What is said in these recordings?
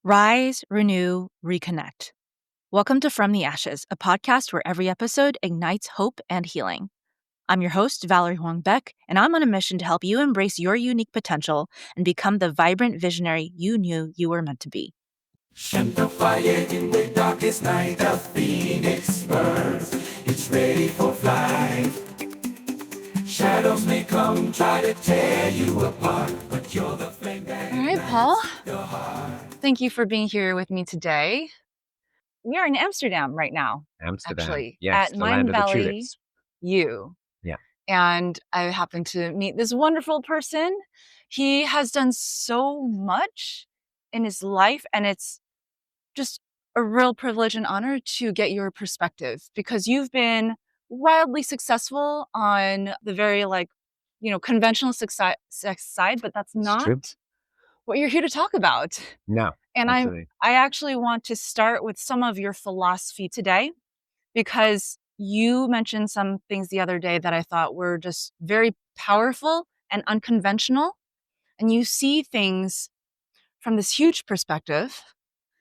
Rise, renew, reconnect. Welcome to From the Ashes, a podcast where every episode ignites hope and healing. I'm your host, Valerie Huang Beck, and I'm on a mission to help you embrace your unique potential and become the vibrant visionary you knew you were meant to be. And the fire in the darkest night, the phoenix burns. It's ready for flight. Shadows may come, try to tear you apart, but you're the flame that All right, Paul. your heart. Thank you for being here with me today. We are in Amsterdam right now, Amsterdam, actually, yes, at the land of the Mindvalley tulips. U. Yeah. And I happened to meet this wonderful person. He has done so much in his life, and it's just a real privilege and honor to get your perspective because you've been wildly successful on the very conventional success side, but that's It's not true. what you're here to talk about. No, And absolutely. I actually want to start with some of your philosophy today because you mentioned some things the other day that I thought were just very powerful and unconventional. And you see things from this huge perspective,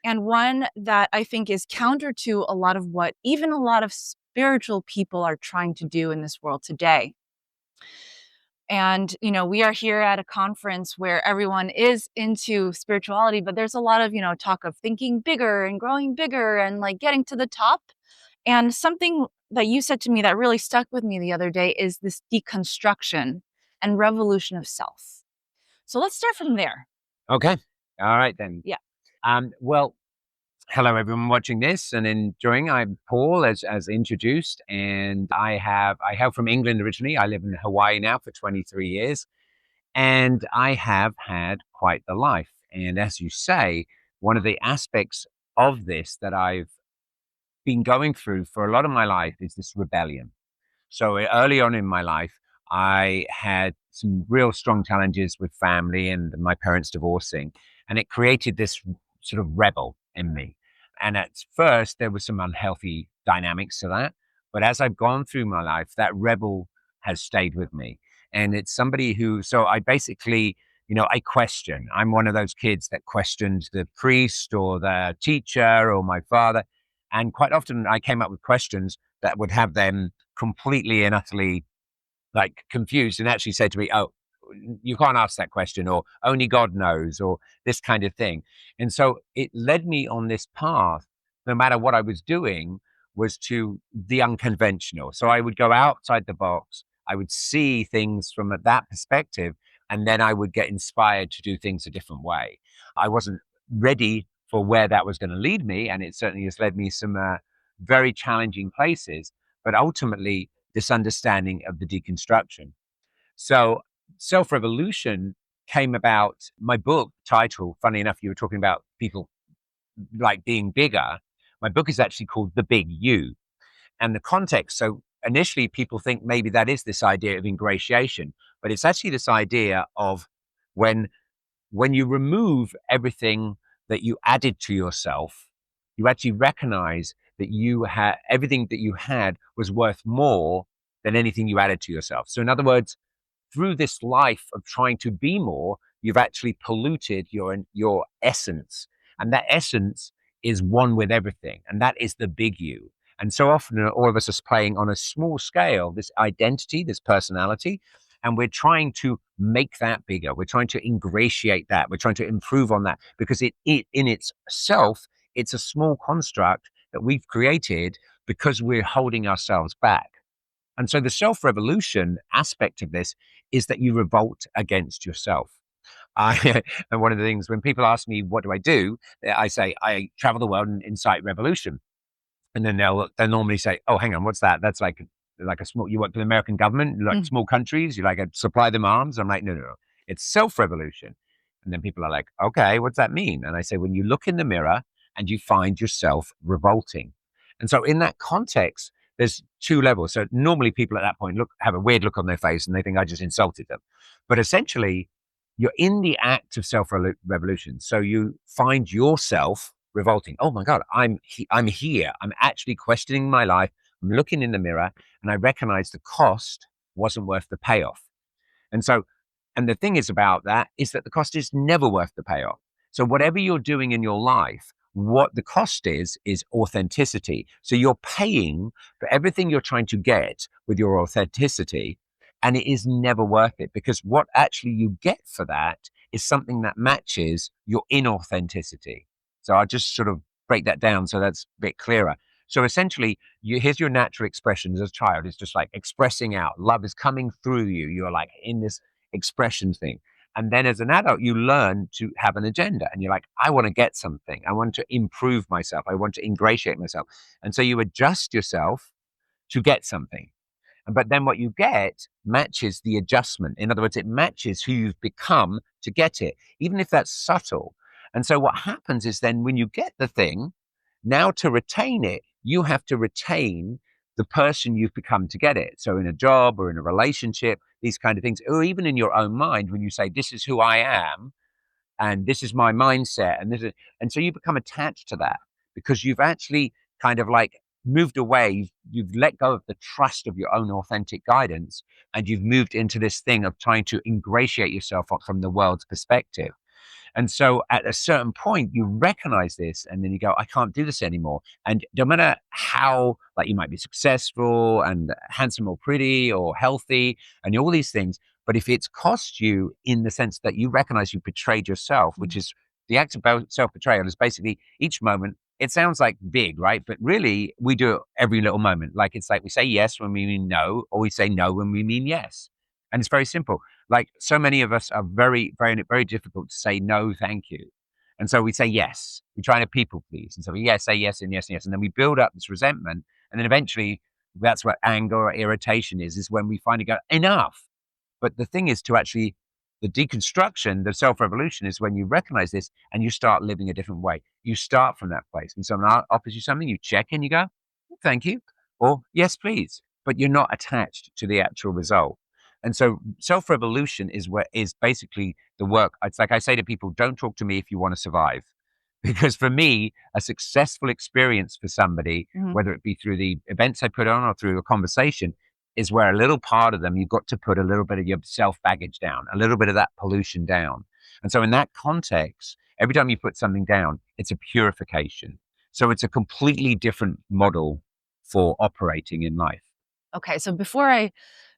and one that I think is counter to a lot of what even a lot of spiritual people are trying to do in this world today. And, we are here at a conference where everyone is into spirituality, but there's a lot of, talk of thinking bigger and growing bigger and like getting to the top. And something that you said to me that really stuck with me the other day is this deconstruction and revolution of self. So let's start from there. Okay. All right then. Yeah. Well, hello everyone watching this and enjoying. I'm Paul, as introduced, and I hail from England originally. I live in Hawaii now for 23 years, and I have had quite the life. And as you say, one of the aspects of this that I've been going through for a lot of my life is this rebellion. So early on in my life, I had some real strong challenges with family and my parents divorcing, and it created this sort of rebel in me. And at first, there was some unhealthy dynamics to that. But as I've gone through my life, that rebel has stayed with me. And it's somebody so I basically, I question. I'm one of those kids that questioned the priest or the teacher or my father. And quite often I came up with questions that would have them completely and utterly confused and actually said to me, "Oh, you can't ask that question," or "Only God knows," or this kind of thing. And so it led me on this path, no matter what I was doing, was to the unconventional. So I would go outside the box. I would see things from that perspective, and then I would get inspired to do things a different way. I wasn't ready for where that was going to lead me, and it certainly has led me some very challenging places. But ultimately, this understanding of the deconstruction. So self-revolution came about. My book title, funny enough, you were talking about people like being bigger. My book is actually called The Big You. And the context, so initially people think maybe that is this idea of ingratiation, but it's actually this idea of when you remove everything that you added to yourself, you actually recognize that everything that you had was worth more than anything you added to yourself. So in other words, through this life of trying to be more, you've actually polluted your essence. And that essence is one with everything. And that is the big you. And so often all of us are playing on a small scale, this identity, this personality, and we're trying to make that bigger. We're trying to ingratiate that. We're trying to improve on that because it in itself, it's a small construct that we've created because we're holding ourselves back. And so the self-revolution aspect of this is that you revolt against yourself. And one of the things when people ask me, what do? I say, I travel the world and incite revolution. And then they'll normally say, oh, hang on, what's that? That's like a small, you work for the American government, like small countries, you supply them arms. I'm like, no. It's self-revolution. And then people are like, okay, what's that mean? And I say, when you look in the mirror and you find yourself revolting. And so in that context, there's two levels. So normally people at that point have a weird look on their face and they think I just insulted them. But essentially, you're in the act of self-revolution. So you find yourself revolting. Oh my God, I'm here. I'm actually questioning my life. I'm looking in the mirror and I recognize the cost wasn't worth the payoff. And the thing is about that is that the cost is never worth the payoff. So whatever you're doing in your life, what the cost is authenticity. So you're paying for everything you're trying to get with your authenticity, and it is never worth it, because what actually you get for that is something that matches your inauthenticity. So I'll just sort of break that down so that's a bit clearer. So essentially, here's your natural expression as a child. It's just like expressing out. Love is coming through you. You're like in this expression thing. And then as an adult, you learn to have an agenda, and you're like, I want to get something. I want to improve myself. I want to ingratiate myself. And so you adjust yourself to get something. But then what you get matches the adjustment. In other words, it matches who you've become to get it, even if that's subtle. And so what happens is then when you get the thing, now to retain it, you have to retain the person you've become to get it. So in a job or in a relationship, these kind of things, or even in your own mind, when you say, this is who I am, and this is my mindset, and so you become attached to that because you've actually kind of like moved away. You've let go of the trust of your own authentic guidance, and you've moved into this thing of trying to ingratiate yourself from the world's perspective. And so at a certain point, you recognize this, and then you go, I can't do this anymore. And no matter how, like, you might be successful and handsome or pretty or healthy and all these things, but if it's cost you in the sense that you recognize you betrayed yourself, which is the act of self-betrayal, is basically each moment. It sounds like big, right? But really, we do it every little moment. Like, it's like we say yes when we mean no, or we say no when we mean yes. And it's very simple. Like, so many of us are very, very, very difficult to say no, thank you. And so we say yes. We try to people please. And so we say yes and yes and yes. And then we build up this resentment. And then eventually, that's what anger or irritation is when we finally go, enough. But the thing is to actually, the deconstruction, the self-revolution is when you recognize this and you start living a different way. You start from that place. When someone offers you something, you check and you go, thank you, or yes, please. But you're not attached to the actual result. And so self-revolution is basically the work. It's like I say to people, don't talk to me if you want to survive. Because for me, a successful experience for somebody, whether it be through the events I put on or through a conversation, is where a little part of them, you've got to put a little bit of your self baggage down, a little bit of that pollution down. And so in that context, every time you put something down, it's a purification. So it's a completely different model for operating in life. Okay, so before I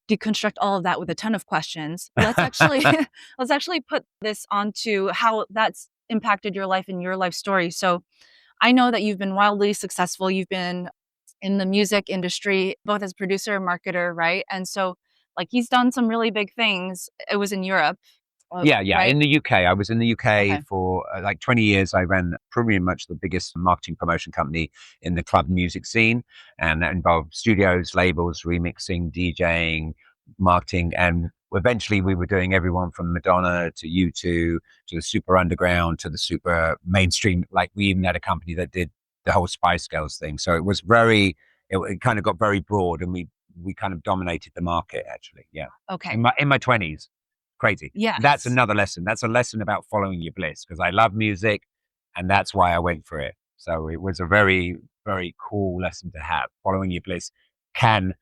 deconstruct all of that with a ton of questions, let's actually let's actually put this onto how that's impacted your life and your life story. So I know that you've been wildly successful. You've been in the music industry, both as producer and marketer, right? And so, like, he's done some really big things. It was in Europe. Yeah. Right? In the UK, I was in the UK Okay. for like 20 years. I ran pretty much the biggest marketing promotion company in the club music scene. And that involved studios, labels, remixing, DJing, marketing. And eventually we were doing everyone from Madonna to U2 to the super underground to the super mainstream. Like, we even had a company that did the whole Spice Girls thing. So it was it kind of got very broad, and we kind of dominated the market, actually. Yeah. Okay. In my 20s. Crazy. That's Yes. another lesson. That's a lesson about following your bliss, because I love music, and that's why I went for it. So it was a very, very cool lesson to have. Following your bliss can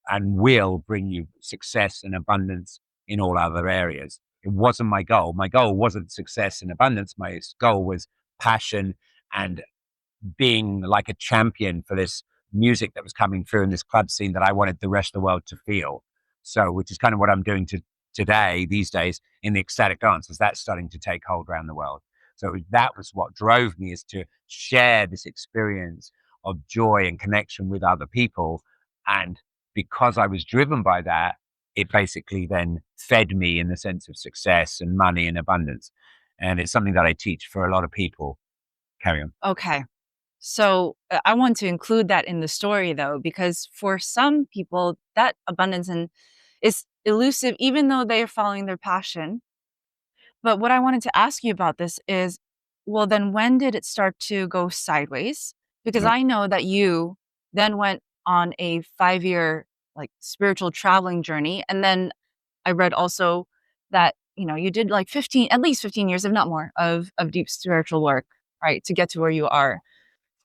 and will bring you success and abundance in all other areas. It wasn't my goal. My goal wasn't success and abundance. My goal was passion and being like a champion for this music that was coming through in this club scene that I wanted the rest of the world to feel. So, which is kind of what I'm doing today, these days, in the ecstatic dances. That's starting to take hold around the world. So that was what drove me, is to share this experience of joy and connection with other people. And because I was driven by that, it basically then fed me in the sense of success and money and abundance. And it's something that I teach for a lot of people. Carry on. Okay. So I want to include that in the story, though, because for some people, that abundance is elusive, even though they are following their passion. But what I wanted to ask you about this is, well, then when did it start to go sideways? Because Right. I know that you then went on a 5-year like spiritual traveling journey. And then I read also that, you did like at least 15 years, if not more, of deep spiritual work, right? To get to where you are.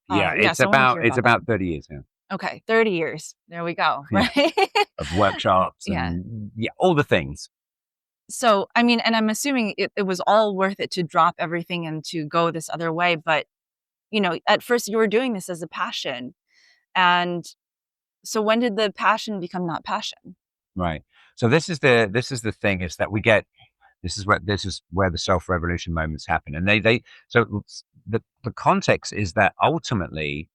Yeah, Yeah. So I want to hear it's about that. about 30 years now. Okay. 30 years. There we go. Yeah, Right. of workshops Yeah. and yeah, all the things. So, I mean, and I'm assuming it was all worth it to drop everything and to go this other way. But, at first you were doing this as a passion. And so when did the passion become not passion? Right. So this is the thing, is that this is where the self revolution moments happen, and the context is that ultimately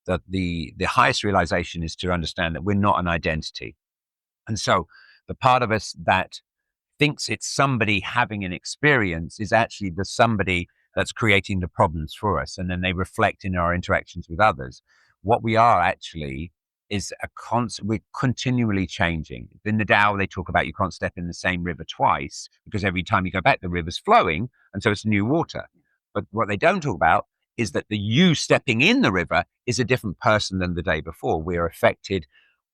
that the highest realization is to understand that we're not an identity, and so the part of us that thinks it's somebody having an experience is actually the somebody that's creating the problems for us. And then they reflect in our interactions with others. What we are actually is we're continually changing. In the Tao, they talk about you can't step in the same river twice because every time you go back, the river's flowing. And so it's new water. But what they don't talk about is that the you stepping in the river is a different person than the day before. We're affected,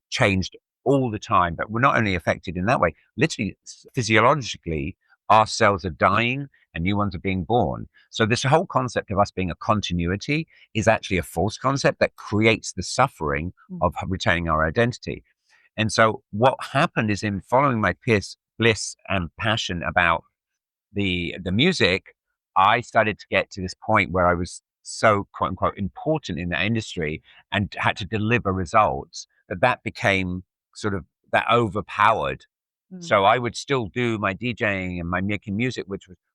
changed all the time. But we're not only affected in that way, literally physiologically, our cells are dying and new ones are being born. So this whole concept of us being a continuity is actually a false concept that creates the suffering of retaining our identity. And so what happened is, in following my bliss and passion about the music, I started to get to this point where I was so quote unquote important in that industry and had to deliver results that became sort of that overpowered. So I would still do my DJing and my making music,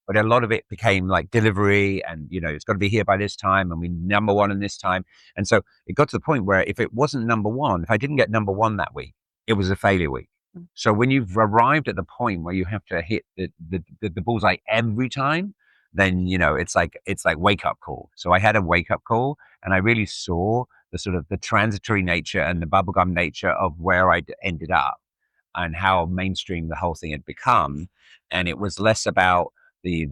but a lot of it became like delivery, and it's got to be here by this time, and we number one in this time. And so it got to the point where if it wasn't number one, if I didn't get number one that week, it was a failure week. So when you've arrived at the point where you have to hit the bullseye every time, then it's like wake up call. So I had a wake up call, and I really saw the sort of the transitory nature and the bubblegum nature of where I ended up and how mainstream the whole thing had become. And it was less about the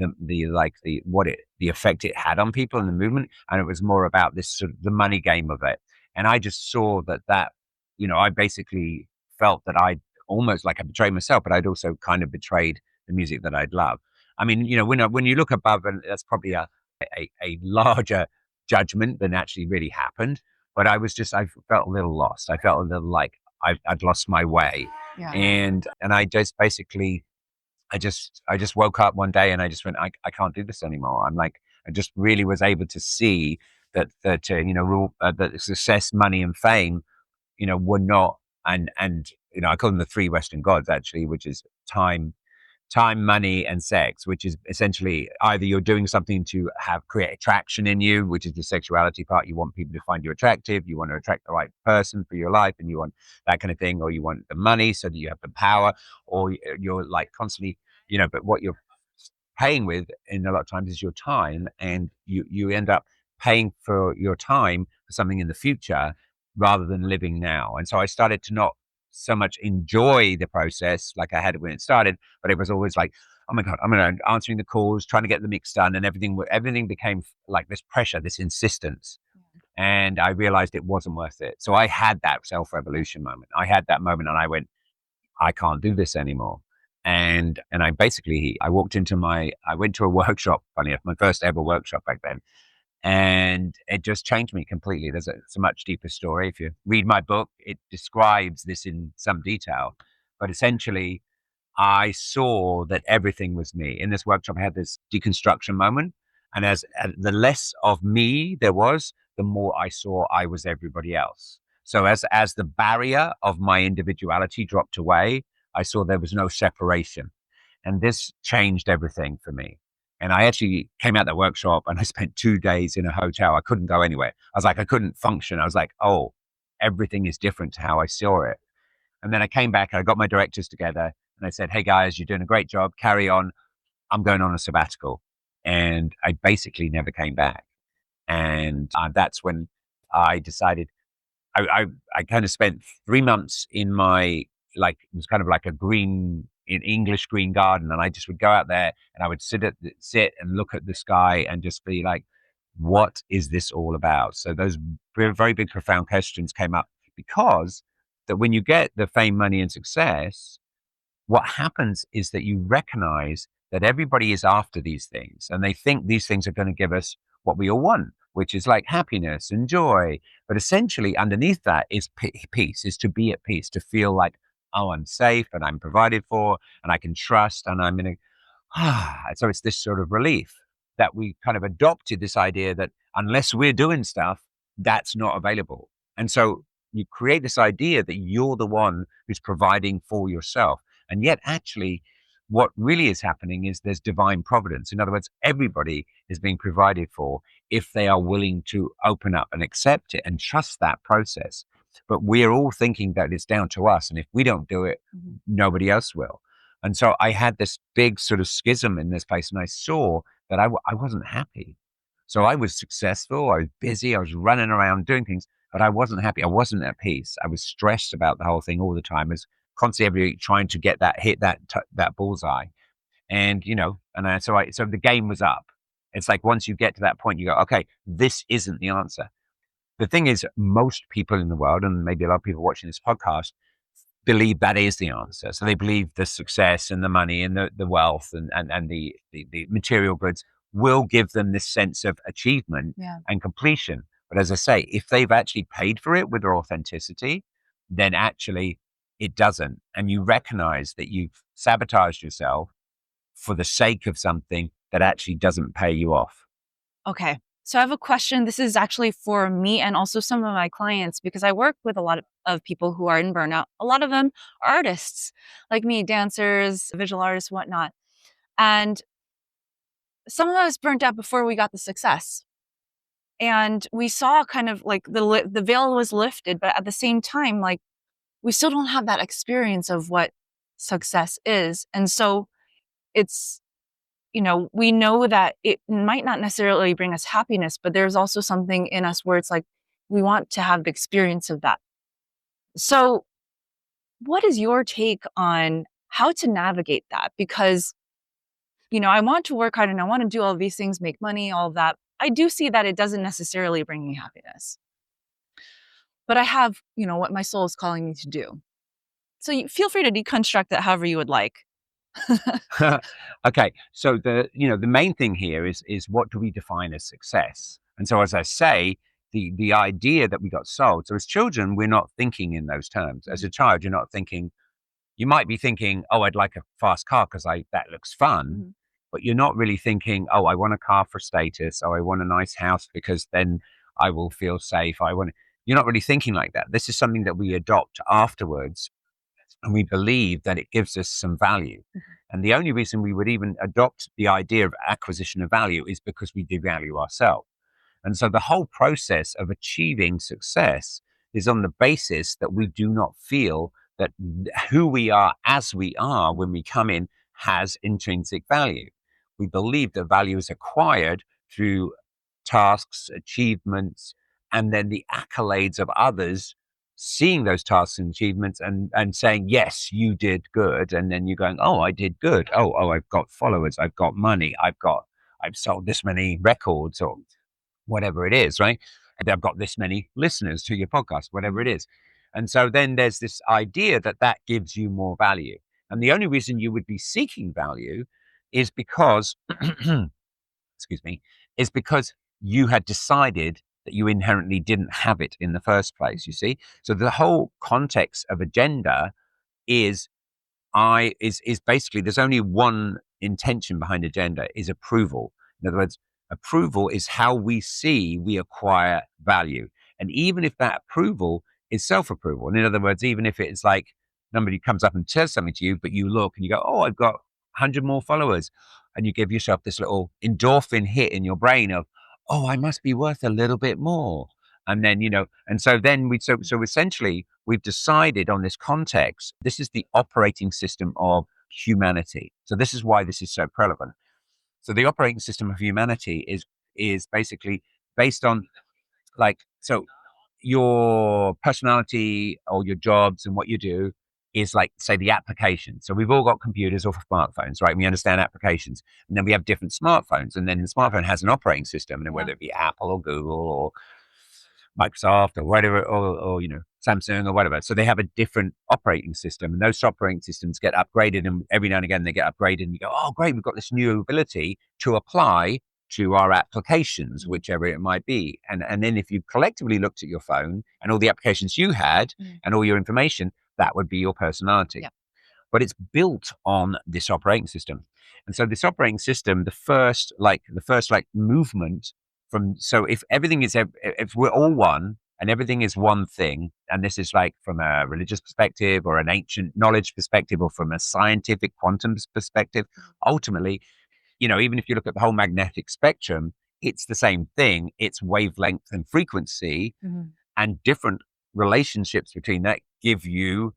effect it had on people in the movement, and it was more about this sort of the money game of it. And I just saw that I basically felt that I almost like I betrayed myself, but I'd also kind of betrayed the music that I'd love. I mean, when you look above, and that's probably a larger judgment than actually really happened. But I felt a little lost. I felt a little like I'd lost my way. Yeah. And I just basically, I just woke up one day and I just went, I can't do this anymore. I'm like, I just really was able to see that success, money, and fame, were not, and I call them the three Western gods actually, which is time, money, and sex, which is essentially either you're doing something to create attraction in you, which is the sexuality part. You want people to find you attractive. You want to attract the right person for your life, and you want that kind of thing, or you want the money so that you have the power, or you're like constantly, but what you're paying with in a lot of times is your time, and you end up paying for your time for something in the future rather than living now. And so I started to not so much enjoy the process like I had when it started, but it was always like, oh my God, I'm answering the calls, trying to get the mix done, and everything became like this pressure, this insistence. And I realized it wasn't worth it. So I had that self-revolution moment. I had that moment and I went, I can't do this anymore. And I went to a workshop, funny enough, my first ever workshop back then. And it just changed me completely. It's a much deeper story. If you read my book, it describes this in some detail. But essentially, I saw that everything was me. In this workshop, I had this deconstruction moment. And as the less of me there was, the more I saw I was everybody else. So as the barrier of my individuality dropped away, I saw there was no separation. And this changed everything for me. And I actually came out that workshop and I spent 2 days in a hotel. I couldn't go anywhere. I couldn't function. I was like, oh, everything is different to how I saw it. And then I came back and I got my directors together and I said, hey guys, you're doing a great job. Carry on. I'm going on a sabbatical. And I basically never came back. And that's when I decided I kind of spent 3 months in my, like, it was kind of like a English green garden. And I just would go out there and I would sit and look at the sky and just be like, what is this all about? So those very, very big, profound questions came up, because that when you get the fame, money, and success, what happens is that you recognize that everybody is after these things and they think these things are going to give us what we all want, which is like happiness and joy. But essentially underneath that is peace, is to be at peace, to feel like oh, I'm safe and I'm provided for and I can trust and I'm in a, so it's this sort of relief that we kind of adopted this idea that unless we're doing stuff, that's not available. And so you create this idea that you're the one who's providing for yourself. And yet, actually, what really is happening is there's divine providence. In other words, everybody is being provided for if they are willing to open up and accept it and trust that process. But we're all thinking that it's down to us. And if we don't do it, nobody else will. And so I had this big sort of schism in this place, and I saw that I wasn't happy. So I was successful, I was busy, I was running around doing things, but I wasn't happy. I wasn't at peace. I was stressed about the whole thing all the time. I was constantly trying to get that bullseye. And so the game was up. It's like once you get to that point, you go, okay, this isn't the answer. The thing is, most people in the world, and maybe a lot of people watching this podcast, believe that is the answer. So they believe the success and the money and the wealth and the material goods will give them this sense of achievement and completion. But as I say, if they've actually paid for it with their authenticity, then actually it doesn't. And you recognize that you've sabotaged yourself for the sake of something that actually doesn't pay you off. Okay. So I have a question. This is actually for me and also some of my clients, because I work with a lot of people who are in burnout. A lot of them are artists like me, dancers, visual artists, whatnot. And some of us burnt out before we got the success. And we saw kind of like the veil was lifted, but at the same time, like we still don't have that experience of what success is. And so it's, we know that it might not necessarily bring us happiness, but there's also something in us where it's like, we want to have the experience of that. So what is your take on how to navigate that? Because, I want to work hard and I want to do all of these things, make money, all of that. I do see that it doesn't necessarily bring me happiness, but I have, what my soul is calling me to do. So you feel free to deconstruct that however you would like. Okay, so the main thing here is what do we define as success? And so, as I say, the idea that we got sold. So as children, we're not thinking in those terms. As a child, you're not thinking. You might be thinking, "Oh, I'd like a fast car because that looks fun," but you're not really thinking, "Oh, I want a car for status. Oh, I want a nice house because then I will feel safe. You're not really thinking like that. This is something that we adopt afterwards. And we believe that it gives us some value. And the only reason we would even adopt the idea of acquisition of value is because we devalue ourselves. And so the whole process of achieving success is on the basis that we do not feel that who we are as we are when we come in has intrinsic value. We believe that value is acquired through tasks, achievements, and then the accolades of others seeing those tasks and achievements and saying, yes, you did good. And then you're going, oh, I did good. Oh, I've got followers. I've got money. I've sold this many records or whatever it is, right? And I've got this many listeners to your podcast, whatever it is. And so then there's this idea that gives you more value. And the only reason you would be seeking value is because, excuse me, is because you had decided that you inherently didn't have it in the first place, you see? So the whole context of agenda is basically there's only one intention behind agenda is approval. In other words, approval is how we see we acquire value. And even if that approval is self-approval, and in other words, even if it's like somebody comes up and says something to you, but you look and you go, oh, I've got 100 more followers. And you give yourself this little endorphin hit in your brain of, oh, I must be worth a little bit more. And then, and so then so essentially we've decided on this context, this is the operating system of humanity. So this is why this is so relevant. So the operating system of humanity is basically based on so your personality or your jobs and what you do is like, say, the application. So we've all got computers or smartphones, right? We understand applications. And then we have different smartphones. And then the smartphone has an operating system, and whether it be Apple or Google or Microsoft or whatever, or Samsung or whatever. So they have a different operating system. And those operating systems get upgraded. And every now and again, they get upgraded. And you go, oh, great, we've got this new ability to apply to our applications, whichever it might be. And then if you collectively looked at your phone and all the applications you had and all your information, that would be your personality. Yeah. But it's built on this operating system. And so this operating system, the first movement from, so if everything is, if we're all one and everything is one thing, and this is like from a religious perspective or an ancient knowledge perspective or from a scientific quantum perspective, ultimately, even if you look at the whole magnetic spectrum, it's the same thing. It's wavelength and frequency, and different relationships between that give you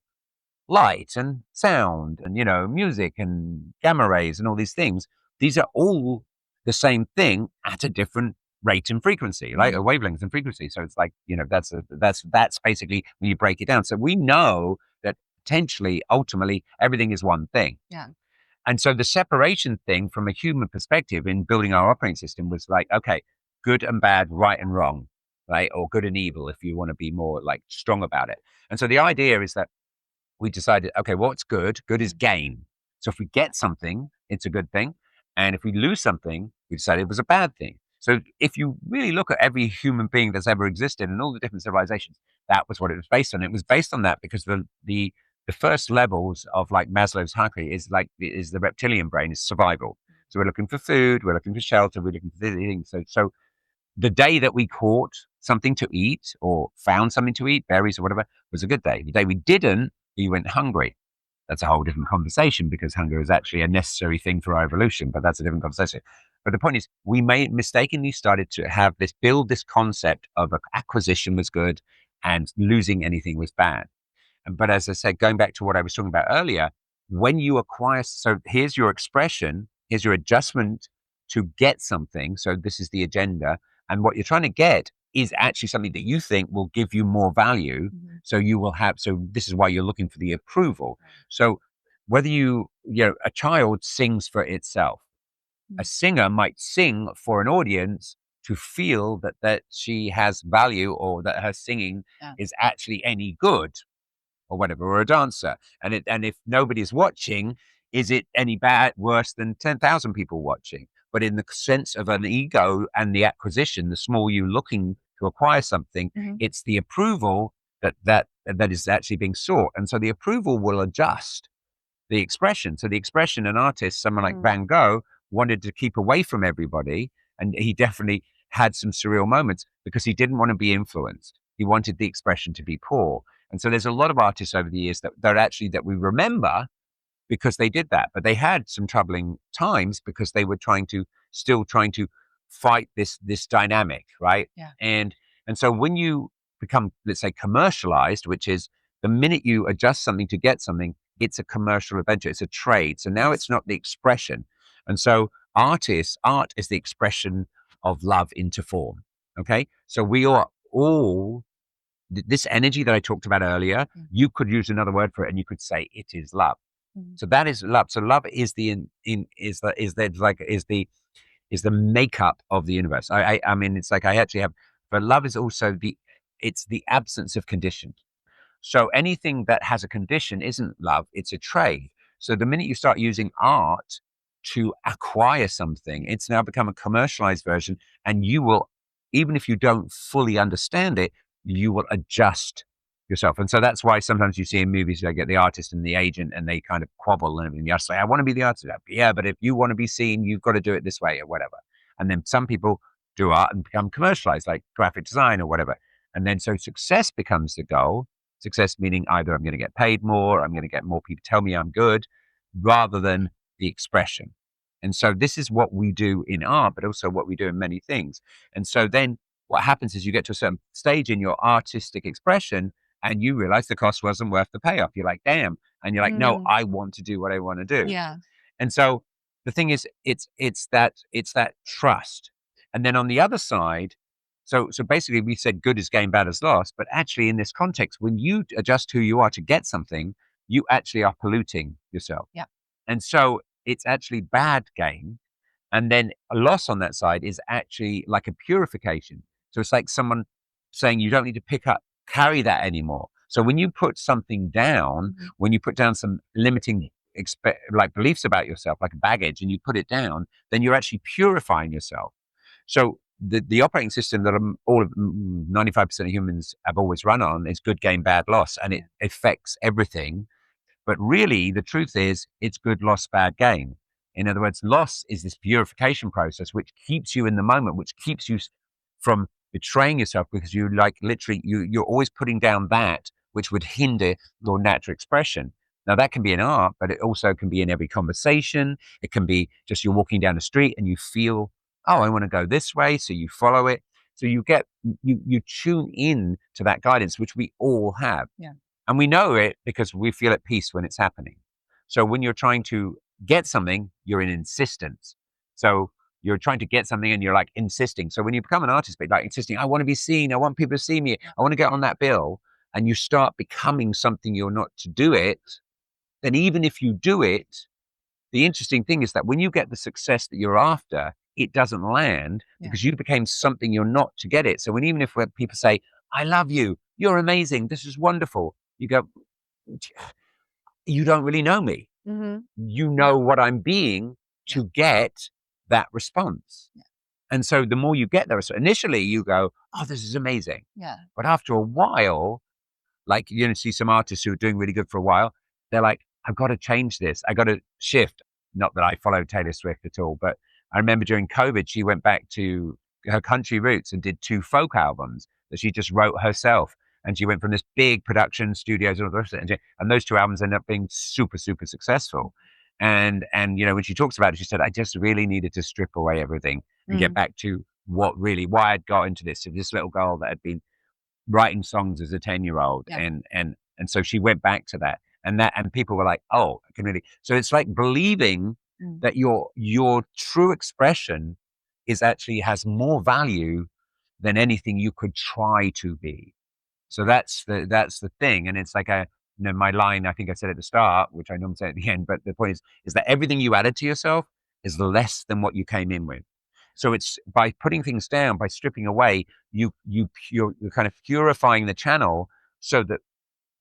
light and sound and music and gamma rays and all these things. These are all the same thing at a different rate and frequency, like a wavelength and frequency. So it's like that's basically when you break it down. So we know that potentially ultimately everything is one thing. Yeah. And so the separation thing from a human perspective in building our operating system was like, okay, good and bad, right and wrong, right? Or good and evil, if you want to be more like strong about it. And so the idea is that we decided, okay, what's good? Good is gain. So if we get something, it's a good thing. And if we lose something, we decided it was a bad thing. So if you really look at every human being that's ever existed and all the different civilizations, that was what it was based on. It was based on that because the first levels of like Maslow's hierarchy is the reptilian brain, is survival. So we're looking for food, we're looking for shelter, we're looking for things. So the day that we caught something to eat or found something to eat, berries or whatever, was a good day. The day we didn't, we went hungry. That's a whole different conversation because hunger is actually a necessary thing for our evolution, but that's a different conversation. But the point is, we mistakenly started to build this concept of acquisition was good and losing anything was bad. But as I said, going back to what I was talking about earlier, when you acquire, so here's your expression, here's your adjustment to get something. So this is the agenda. And what you're trying to get is actually something that you think will give you more value. So this is why you're looking for the approval. So whether a child sings for itself, a singer might sing for an audience to feel that she has value or that her singing is actually any good or whatever, or a dancer. And if nobody's watching, is it any worse than 10,000 people watching? But in the sense of an ego and the acquisition, the small you looking to acquire something, it's the approval that is actually being sought. And so the approval will adjust the expression. So the expression, an artist, someone like Van Gogh, wanted to keep away from everybody. And he definitely had some surreal moments because he didn't want to be influenced. He wanted the expression to be poor. And so there's a lot of artists over the years that we remember because they did that, but they had some troubling times because they were still trying to fight this dynamic, right? Yeah. And so when you become, let's say, commercialized, which is the minute you adjust something to get something, it's a commercial adventure, it's a trade. So now it's not the expression. And so art is the expression of love into form. Okay, so we are all this energy that I talked about earlier. You could use another word for it, and you could say it is love. So that is love. So love is the makeup of the universe. I mean, it's like I actually have, but love is also it's the absence of condition. So anything that has a condition isn't love; it's a trade. So the minute you start using art to acquire something, it's now become a commercialized version, and you will, even if you don't fully understand it, you will adjust yourself. And so that's why sometimes you see in movies, they get the artist and the agent and they kind of quabble and everything. You say, I want to be the artist. Yeah, but if you want to be seen, you've got to do it this way or whatever. And then some people do art and become commercialized, like graphic design or whatever. And then so success becomes the goal. Success meaning either I'm going to get paid more, I'm going to get more people tell me I'm good, rather than the expression. And so this is what we do in art, but also what we do in many things. And so then what happens is you get to a certain stage in your artistic expression and you realize the cost wasn't worth the payoff. You're like, damn. And you're like, no, I want to do what I want to do. Yeah. And so the thing is, it's that trust. And then on the other side, so basically we said good is gain, bad is loss. But actually in this context, when you adjust who you are to get something, you actually are polluting yourself. Yeah. And so it's actually bad gain. And then a loss on that side is actually like a purification. So it's like someone saying you don't need to carry that anymore. So when you put something down, when you put down some limiting like beliefs about yourself, like a baggage, and you put it down, then you're actually purifying yourself. So the operating system that all of 95% of humans have always run on is good gain, bad loss, and it affects everything. But really, the truth is, it's good loss, bad gain. In other words, loss is this purification process which keeps you in the moment, which keeps you from betraying yourself, because you like literally you're always putting down that which would hinder your natural expression. Now that can be in art, but it also can be in every conversation. It can be just you're walking down the street and you feel, oh, I want to go this way, so you follow it. So you tune in to that guidance, which we all have. Yeah. And we know it because we feel at peace when it's happening. So when you're trying to get something, you're in insistence. So you're trying to get something and you're like insisting. So when you become an artist, like insisting, I want to be seen, I want people to see me, I want to get on that bill, and you start becoming something you're not to do it, then even if you do it, the interesting thing is that when you get the success that you're after, it doesn't land because you became something you're not to get it. So when people say, I love you, you're amazing, this is wonderful, you go, you don't really know me. Mm-hmm. You know what I'm being to get that response. Yeah. And so the more you get there, so initially you go, oh, this is amazing. Yeah. But after a while, like you see some artists who are doing really good for a while, they're like, I've got to change this. I got to shift. Not that I follow Taylor Swift at all, but I remember during COVID, she went back to her country roots and did 2 folk albums that she just wrote herself. And she went from this big production studios and all the rest of it. And those 2 albums ended up being super, super successful. And when she talks about it, she said, I just really needed to strip away everything and get back to why I'd got into this. So this little girl that had been writing songs as a 10-year-old. And so she went back to that. And people were like, oh, I can really. So it's like believing that your true expression actually has more value than anything you could try to be. So that's the thing. And it's like my line, I think I said at the start, which I normally say at the end, but the point is that everything you added to yourself is less than what you came in with. So it's by putting things down, by stripping away, you're kind of purifying the channel so that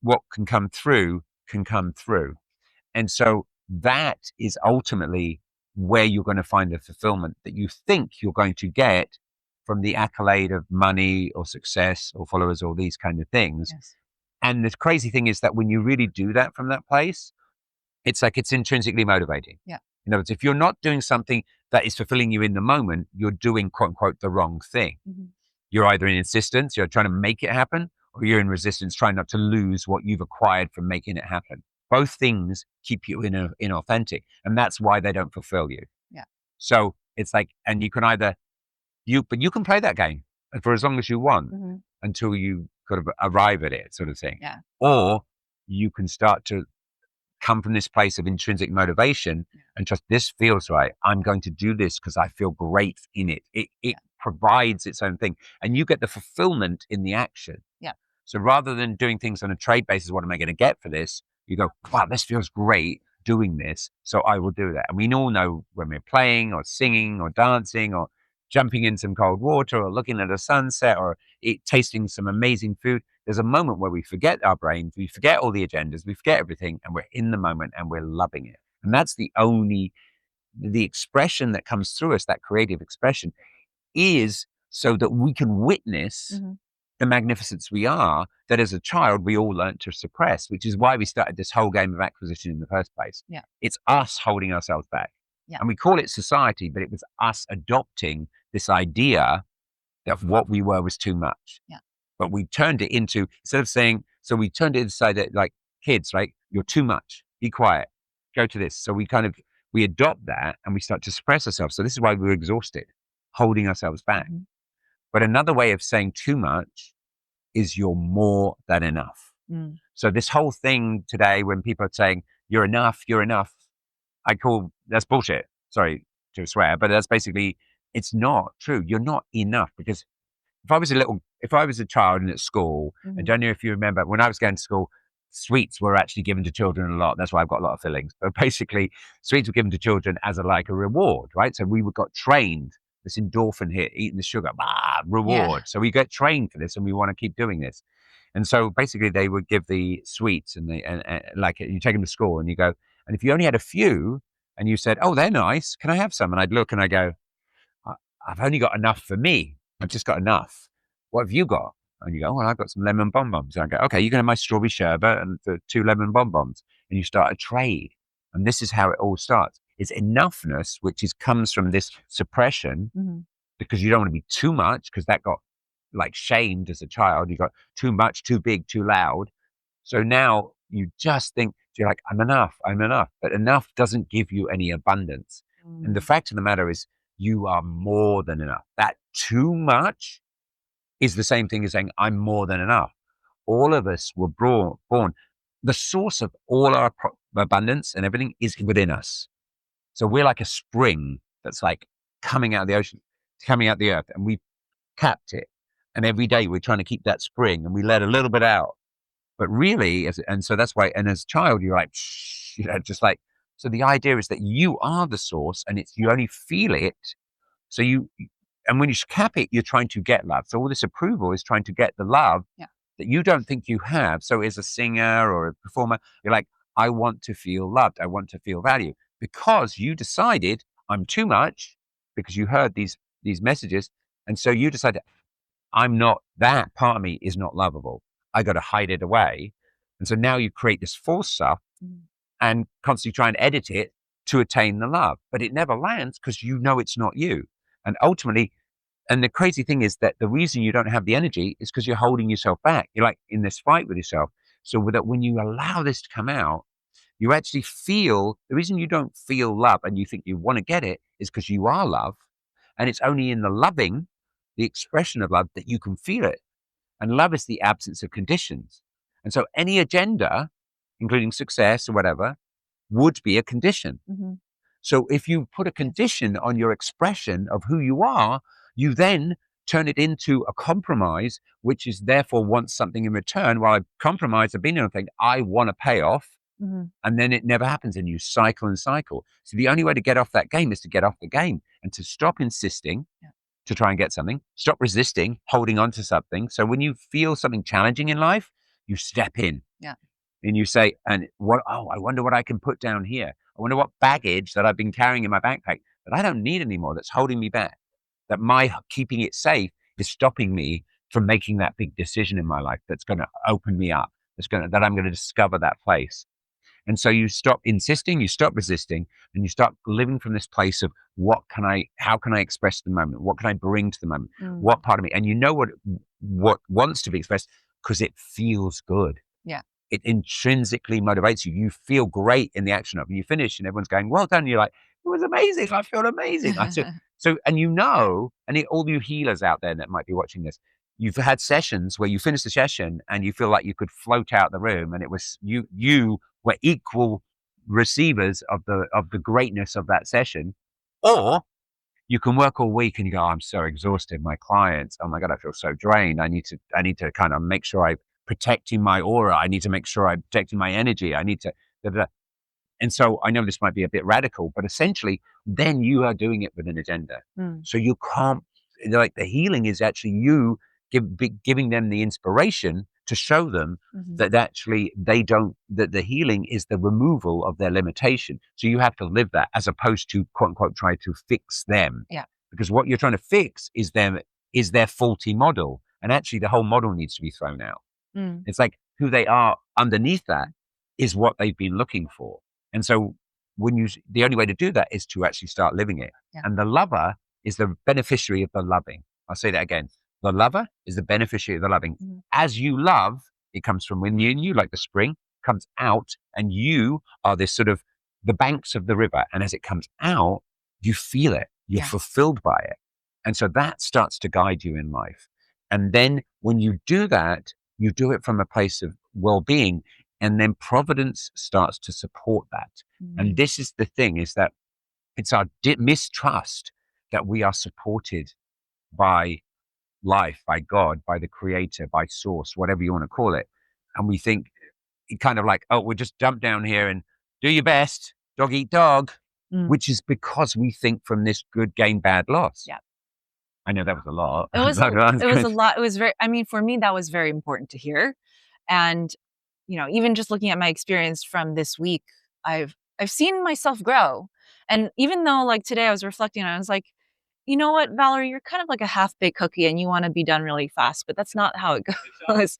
what can come through can come through. And so that is ultimately where you're going to find the fulfillment that you think you're going to get from the accolade of money or success or followers or these kind of things. Yes. And the crazy thing is that when you really do that from that place, it's like it's intrinsically motivating. Yeah. In other words, if you're not doing something that is fulfilling you in the moment, you're doing, quote unquote, the wrong thing. Mm-hmm. You're either in insistence, you're trying to make it happen, or you're in resistance, trying not to lose what you've acquired from making it happen. Both things keep you inauthentic, and that's why they don't fulfill you. Yeah. So it's like, and you can either, you can play that game for as long as you want until you kind of arrive at it, sort of thing. Yeah. Or you can start to come from this place of intrinsic motivation and just, this feels right. I'm going to do this because I feel great in it. It provides its own thing, and you get the fulfillment in the action. Yeah. So rather than doing things on a trade basis, what am I going to get for this? You go, wow, this feels great doing this, so I will do that. And we all know when we're playing or singing or dancing or jumping in some cold water or looking at a sunset or tasting some amazing food, there's a moment where we forget our brains, we forget all the agendas, we forget everything, and we're in the moment and we're loving it. And that's the expression that comes through us, that creative expression, is so that we can witness the magnificence we are, that as a child we all learned to suppress, which is why we started this whole game of acquisition in the first place. Yeah. It's us holding ourselves back. Yeah. And we call it society, but it was us adopting this idea that what we were was too much. Yeah. But we turned it into, instead of saying, so we turned it inside that, like, kids, right? You're too much. Be quiet. Go to this. So we adopt that and we start to suppress ourselves. So this is why we're exhausted, holding ourselves back. Mm-hmm. But another way of saying too much is you're more than enough. Mm. So this whole thing today, when people are saying you're enough, I call that's bullshit. Sorry to swear, but that's basically, it's not true. You're not enough, because if I was a child and at school, I don't know if you remember, when I was going to school, sweets were actually given to children a lot. That's why I've got a lot of fillings. But basically, sweets were given to children as a reward, right? So we got trained, this endorphin hit, eating the sugar, reward. So we get trained for this and we want to keep doing this. And so basically they would give the sweets and like you take them to school and you go, and if you only had a few and you said, oh, they're nice, can I have some? And I'd look and I go, I've only got enough for me. I've just got enough. What have you got? And you go, well, I've got some lemon bonbons. And I go, okay, you can have my strawberry sherbet and the 2 lemon bonbons. And you start a trade. And this is how it all starts. It's enoughness, which comes from this suppression because you don't want to be too much, because that got like shamed as a child. You got too much, too big, too loud. So now you just think, you're like, I'm enough. But enough doesn't give you any abundance. And the fact of the matter is, you are more than enough. That too much is the same thing as saying, I'm more than enough. All of us were born. The source of all our abundance and everything is within us. So we're like a spring that's like coming out of the ocean, coming out of the earth, and we capped it. And every day we're trying to keep that spring, and we let a little bit out. But really, and so that's why, and as a child, you're like, shh, just like, so the idea is that you are the source, and you only feel it. So and when you cap it, you're trying to get love. So all this approval is trying to get the love that you don't think you have. So as a singer or a performer, you're like, I want to feel loved. I want to feel value, because you decided I'm too much, because you heard these messages. And so you decided, I'm not, that part of me is not lovable. I got to hide it away. And so now you create this false stuff and constantly try and edit it to attain the love, but it never lands because you know it's not you. And ultimately, and the crazy thing is that the reason you don't have the energy is because you're holding yourself back. You're like in this fight with yourself. So that when you allow this to come out, you actually feel, the reason you don't feel love and you think you want to get it is because you are love. And it's only in the loving, the expression of love, that you can feel it. And love is the absence of conditions. And so any agenda, including success or whatever, would be a condition. So if you put a condition on your expression of who you are, you then turn it into a compromise, which is therefore wants something in return. While I compromise, I've been in a thing, I want a payoff. And then it never happens, and you cycle and cycle. So the only way to get off that game is to get off the game and to stop insisting to try and get something, stop resisting, holding on to something. So when you feel something challenging in life, you step in. And you say, I wonder what I can put down here. I wonder what baggage that I've been carrying in my backpack that I don't need anymore, that's holding me back, that my keeping it safe is stopping me from making that big decision in my life that's going to open me up, that I'm going to discover that place. And so you stop insisting, you stop resisting, and you start living from this place of how can I express the moment? What can I bring to the moment? What part of me? And you know what wants to be expressed because it feels good. It intrinsically motivates you. You feel great in the action of it. You finish and everyone's going, well done. You're like, it was amazing. I feel amazing. So, and all you healers out there that might be watching this, you've had sessions where you finish the session and you feel like you could float out the room, and it was you were equal receivers of the greatness of that session. Or you can work all week and you go, I'm so exhausted. My clients, oh my God, I feel so drained. I need to kind of make sure I'm protecting my aura. I need to make sure I'm protecting my energy. I need to, and so I know this might be a bit radical, but essentially then you are doing it with an agenda. So you can't, like, the healing is actually you giving them the inspiration to show them that actually that the healing is the removal of their limitation. So you have to live that, as opposed to quote unquote try to fix them. Because what you're trying to fix is their faulty model. And actually the whole model needs to be thrown out. It's like who they are underneath that is what they've been looking for. And so the only way to do that is to actually start living it. And the lover is the beneficiary of the loving. I'll say that again. The lover is the beneficiary of the loving. As you love, it comes from within you, like the spring comes out, and you are this sort of the banks of the river. And as it comes out, you feel it. You're fulfilled by it. And so that starts to guide you in life. And then when you do that, you do it from a place of well-being, and then providence starts to support that. And this is the thing, is that it's our mistrust that we are supported by life, by God, by the creator, by source, whatever you want to call it. And we think kind of like, oh, we'll just jump down here and do your best, dog eat dog, which is because we think from this good gain, bad loss. I know that was a lot. It was a lot. It was for me, that was very important to hear. And, even just looking at my experience from this week, I've seen myself grow. And even though, like, today I was reflecting, I was like, you know what, Valerie, you're kind of like a half-baked cookie and you want to be done really fast, but that's not how it goes.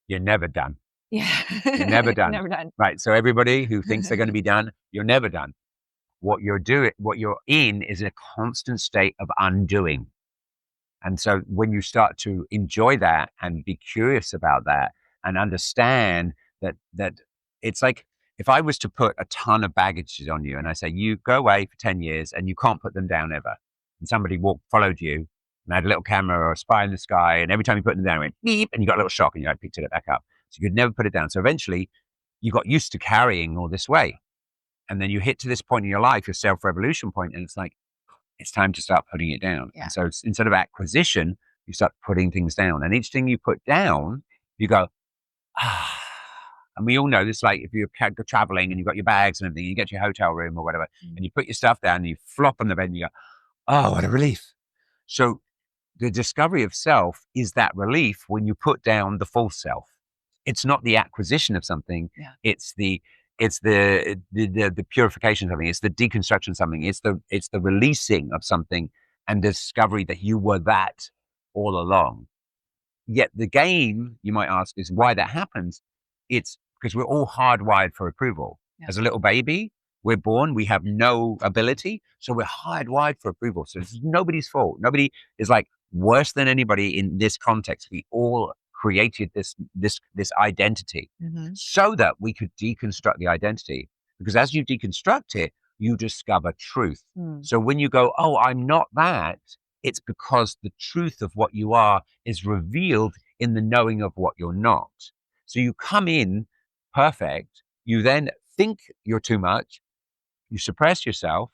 You're never done. Yeah. You're never You're done. never done. Right. So everybody who thinks they're going to be done, you're never done. What you're in is a constant state of undoing. And so when you start to enjoy that and be curious about that and understand that it's like if I was to put a ton of baggage on you and I say, you go away for 10 years and you can't put them down ever. And somebody followed you and had a little camera or a spy in the sky. And every time you put them down, it went beep and you got a little shock and you like picked it back up. So you could never put it down. So eventually you got used to carrying all this weight. And then you hit to this point in your life, your self-revolution point, and it's like, it's time to start putting it down. Yeah. And so instead of acquisition, you start putting things down. And each thing you put down, you go, ah. And we all know this, like if you're traveling and you've got your bags and everything, you get to your hotel room or whatever, and you put your stuff down and you flop on the bed and you go, oh, what a relief. So the discovery of self is that relief when you put down the false self. It's not the acquisition of something. Yeah. It's the purification of something. It's the deconstruction of something. It's the releasing of something and discovery that you were that all along. Yet the game, you might ask, is why that happens. It's because we're all hardwired for approval. Yeah. As a little baby, we're born, we have no ability, so we're hardwired for approval. So it's nobody's fault. Nobody is like worse than anybody in this context. We all created this identity so that we could deconstruct the identity. Because as you deconstruct it, you discover truth. So when you go, oh, I'm not that, it's because the truth of what you are is revealed in the knowing of what you're not. So you come in perfect, you then think you're too much, you suppress yourself,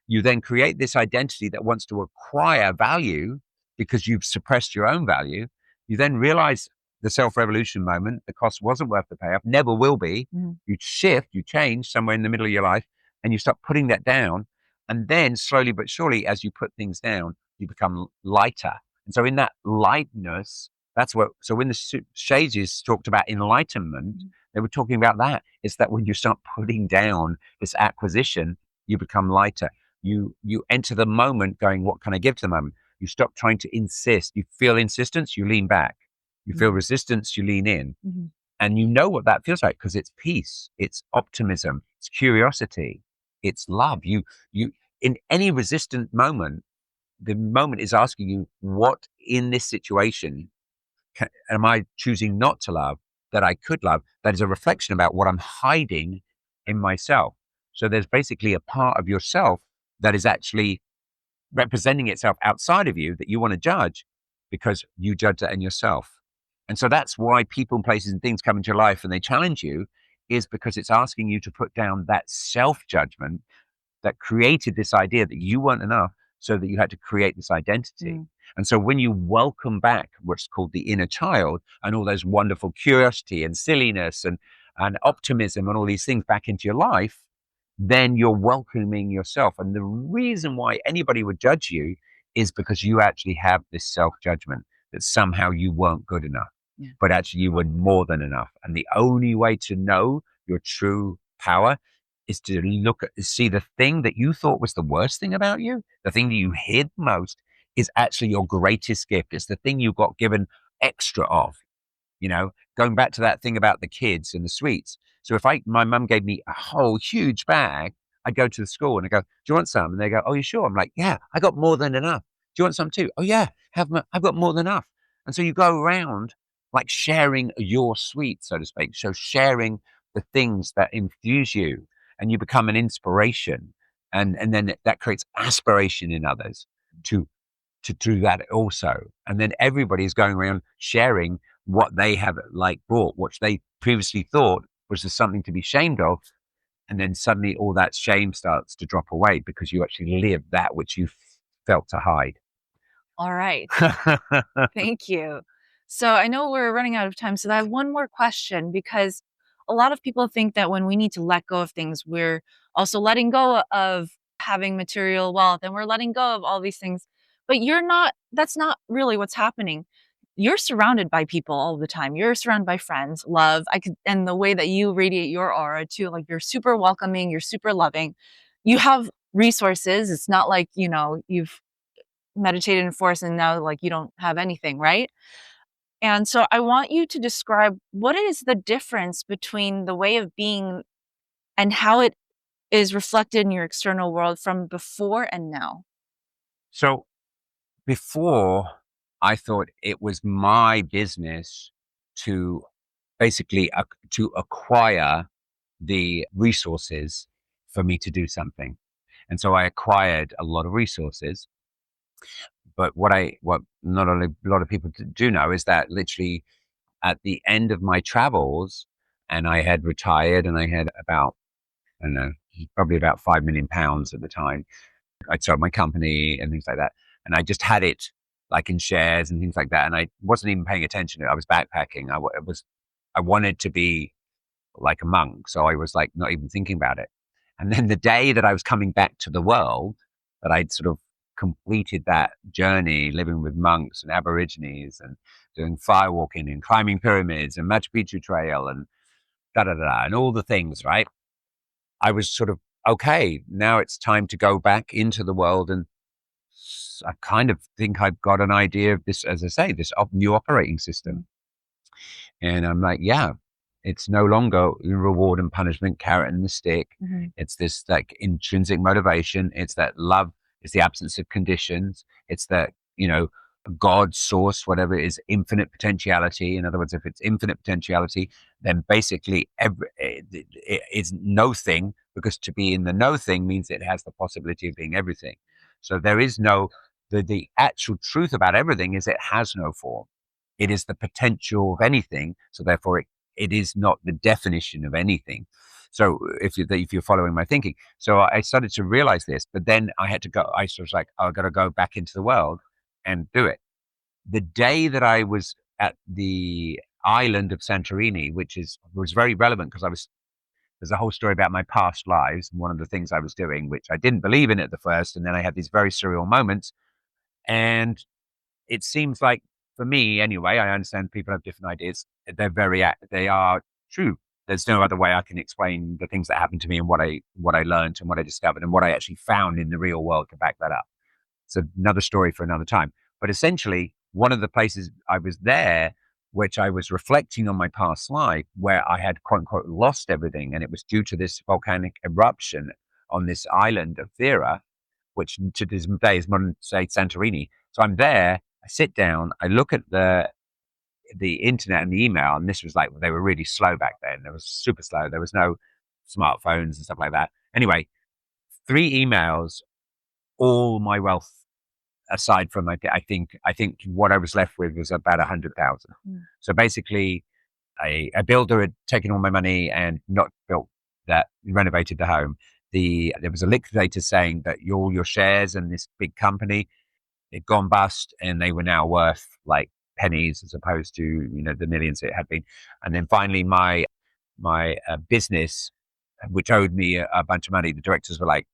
you then create this identity that wants to acquire value because you've suppressed your own value. You then realize the self-revolution moment, the cost wasn't worth the payoff, never will be. You shift, you change somewhere in the middle of your life, and you start putting that down. And then slowly but surely, as you put things down, you become lighter. And so in that lightness, so when the sages talked about enlightenment, they were talking about that. It's that when you start putting down this acquisition, you become lighter. You enter the moment going, what can I give to the moment? You stop trying to insist. You feel insistence, you lean back. You feel resistance, you lean in. And you know what that feels like because it's peace, it's optimism, it's curiosity, it's love. You in any resistant moment, the moment is asking you, what in this situation am I choosing not to love that I could love? That is a reflection about what I'm hiding in myself. So there's basically a part of yourself that is actually representing itself outside of you that you want to judge because you judge that in yourself. And so that's why people, places, and things come into your life and they challenge you, is because it's asking you to put down that self-judgment that created this idea that you weren't enough, so that you had to create this identity. And so when you welcome back what's called the inner child and all those wonderful curiosity and silliness and optimism and all these things back into your life, then you're welcoming yourself. And the reason why anybody would judge you is because you actually have this self-judgment that somehow you weren't good enough, but actually you were more than enough. And the only way to know your true power is to see the thing that you thought was the worst thing about you, the thing that you hid most, is actually your greatest gift. It's the thing you got given extra of. Going back to that thing about the kids and the sweets. So if my mum gave me a whole huge bag, I'd go to the school and I go, do you want some? And they go, oh, you sure? I'm like, yeah, I got more than enough. Do you want some too? Oh yeah, I've got more than enough. And so you go around like sharing your sweet, so to speak. So sharing the things that infuse you, and you become an inspiration. And then that creates aspiration in others to do that also. And then everybody's going around sharing what they have bought, which they previously thought was just something to be ashamed of. And then suddenly all that shame starts to drop away because you actually live that which you felt to hide. All right. Thank you. So I know we're running out of time. So I have one more question, because a lot of people think that when we need to let go of things, we're also letting go of having material wealth and we're letting go of all these things. But that's not really what's happening. You're surrounded by people all the time. You're surrounded by friends, love. And the way that you radiate your aura too, like you're super welcoming, you're super loving. You have resources. It's not like, you've meditated in forest and now like you don't have anything, right? And so I want you to describe what is the difference between the way of being and how it is reflected in your external world from before and now. So before, I thought it was my business to basically to acquire the resources for me to do something. And so I acquired a lot of resources. But what not only a lot of people do know is that literally at the end of my travels, and I had retired and I had about, I don't know, probably about £5 million at the time. I'd sold my company and things like that. And I just had it like in shares and things like that. And I wasn't even paying attention to it. I was backpacking. I wanted to be like a monk. So I was like not even thinking about it. And then the day that I was coming back to the world, that I'd sort of completed that journey, living with monks and aborigines and doing firewalking and climbing pyramids and Machu Picchu trail and da da da and all the things, right? I was sort of, okay, now it's time to go back into the world. And I kind of think I've got an idea of this, as I say, this new operating system. And I'm like, yeah, it's no longer reward and punishment, carrot and the stick. Mm-hmm. It's this like intrinsic motivation. It's that love is the absence of conditions. It's that, God source, whatever it is, infinite potentiality. In other words, if it's infinite potentiality, then basically it is no thing, because to be in the no thing means it has the possibility of being everything. So there is the actual truth about everything is it has no form. It is the potential of anything. So therefore it is not the definition of anything. So if you're following my thinking, so I started to realize this, but then I had to go. I was like, oh, I got to go back into the world and do it. The day that I was at the island of Santorini, which was very relevant because there's a whole story about my past lives. And one of the things I was doing, which I didn't believe in at the first, and then I had these very surreal moments. And it seems like, for me anyway, I understand people have different ideas. They are true. There's no other way I can explain the things that happened to me and what I learned and what I discovered and what I actually found in the real world to back that up. It's another story for another time. But essentially, one of the places I was there, which I was reflecting on my past life, where I had quote unquote lost everything, and it was due to this volcanic eruption on this island of Thera, which to this day is modern day Santorini. So I'm there, I sit down, I look at the internet and the email, and this was like, they were really slow back then. It was super slow. There was no smartphones and stuff like that. Anyway, 3 emails, all my wealth aside from I think what I was left with was about 100,000. So basically, a builder had taken all my money and not built that, renovated the home. There was a liquidator saying that all your shares in this big company had gone bust, and they were now worth like pennies as opposed to the millions it had been. And then finally, my business, which owed me a bunch of money, the directors were like,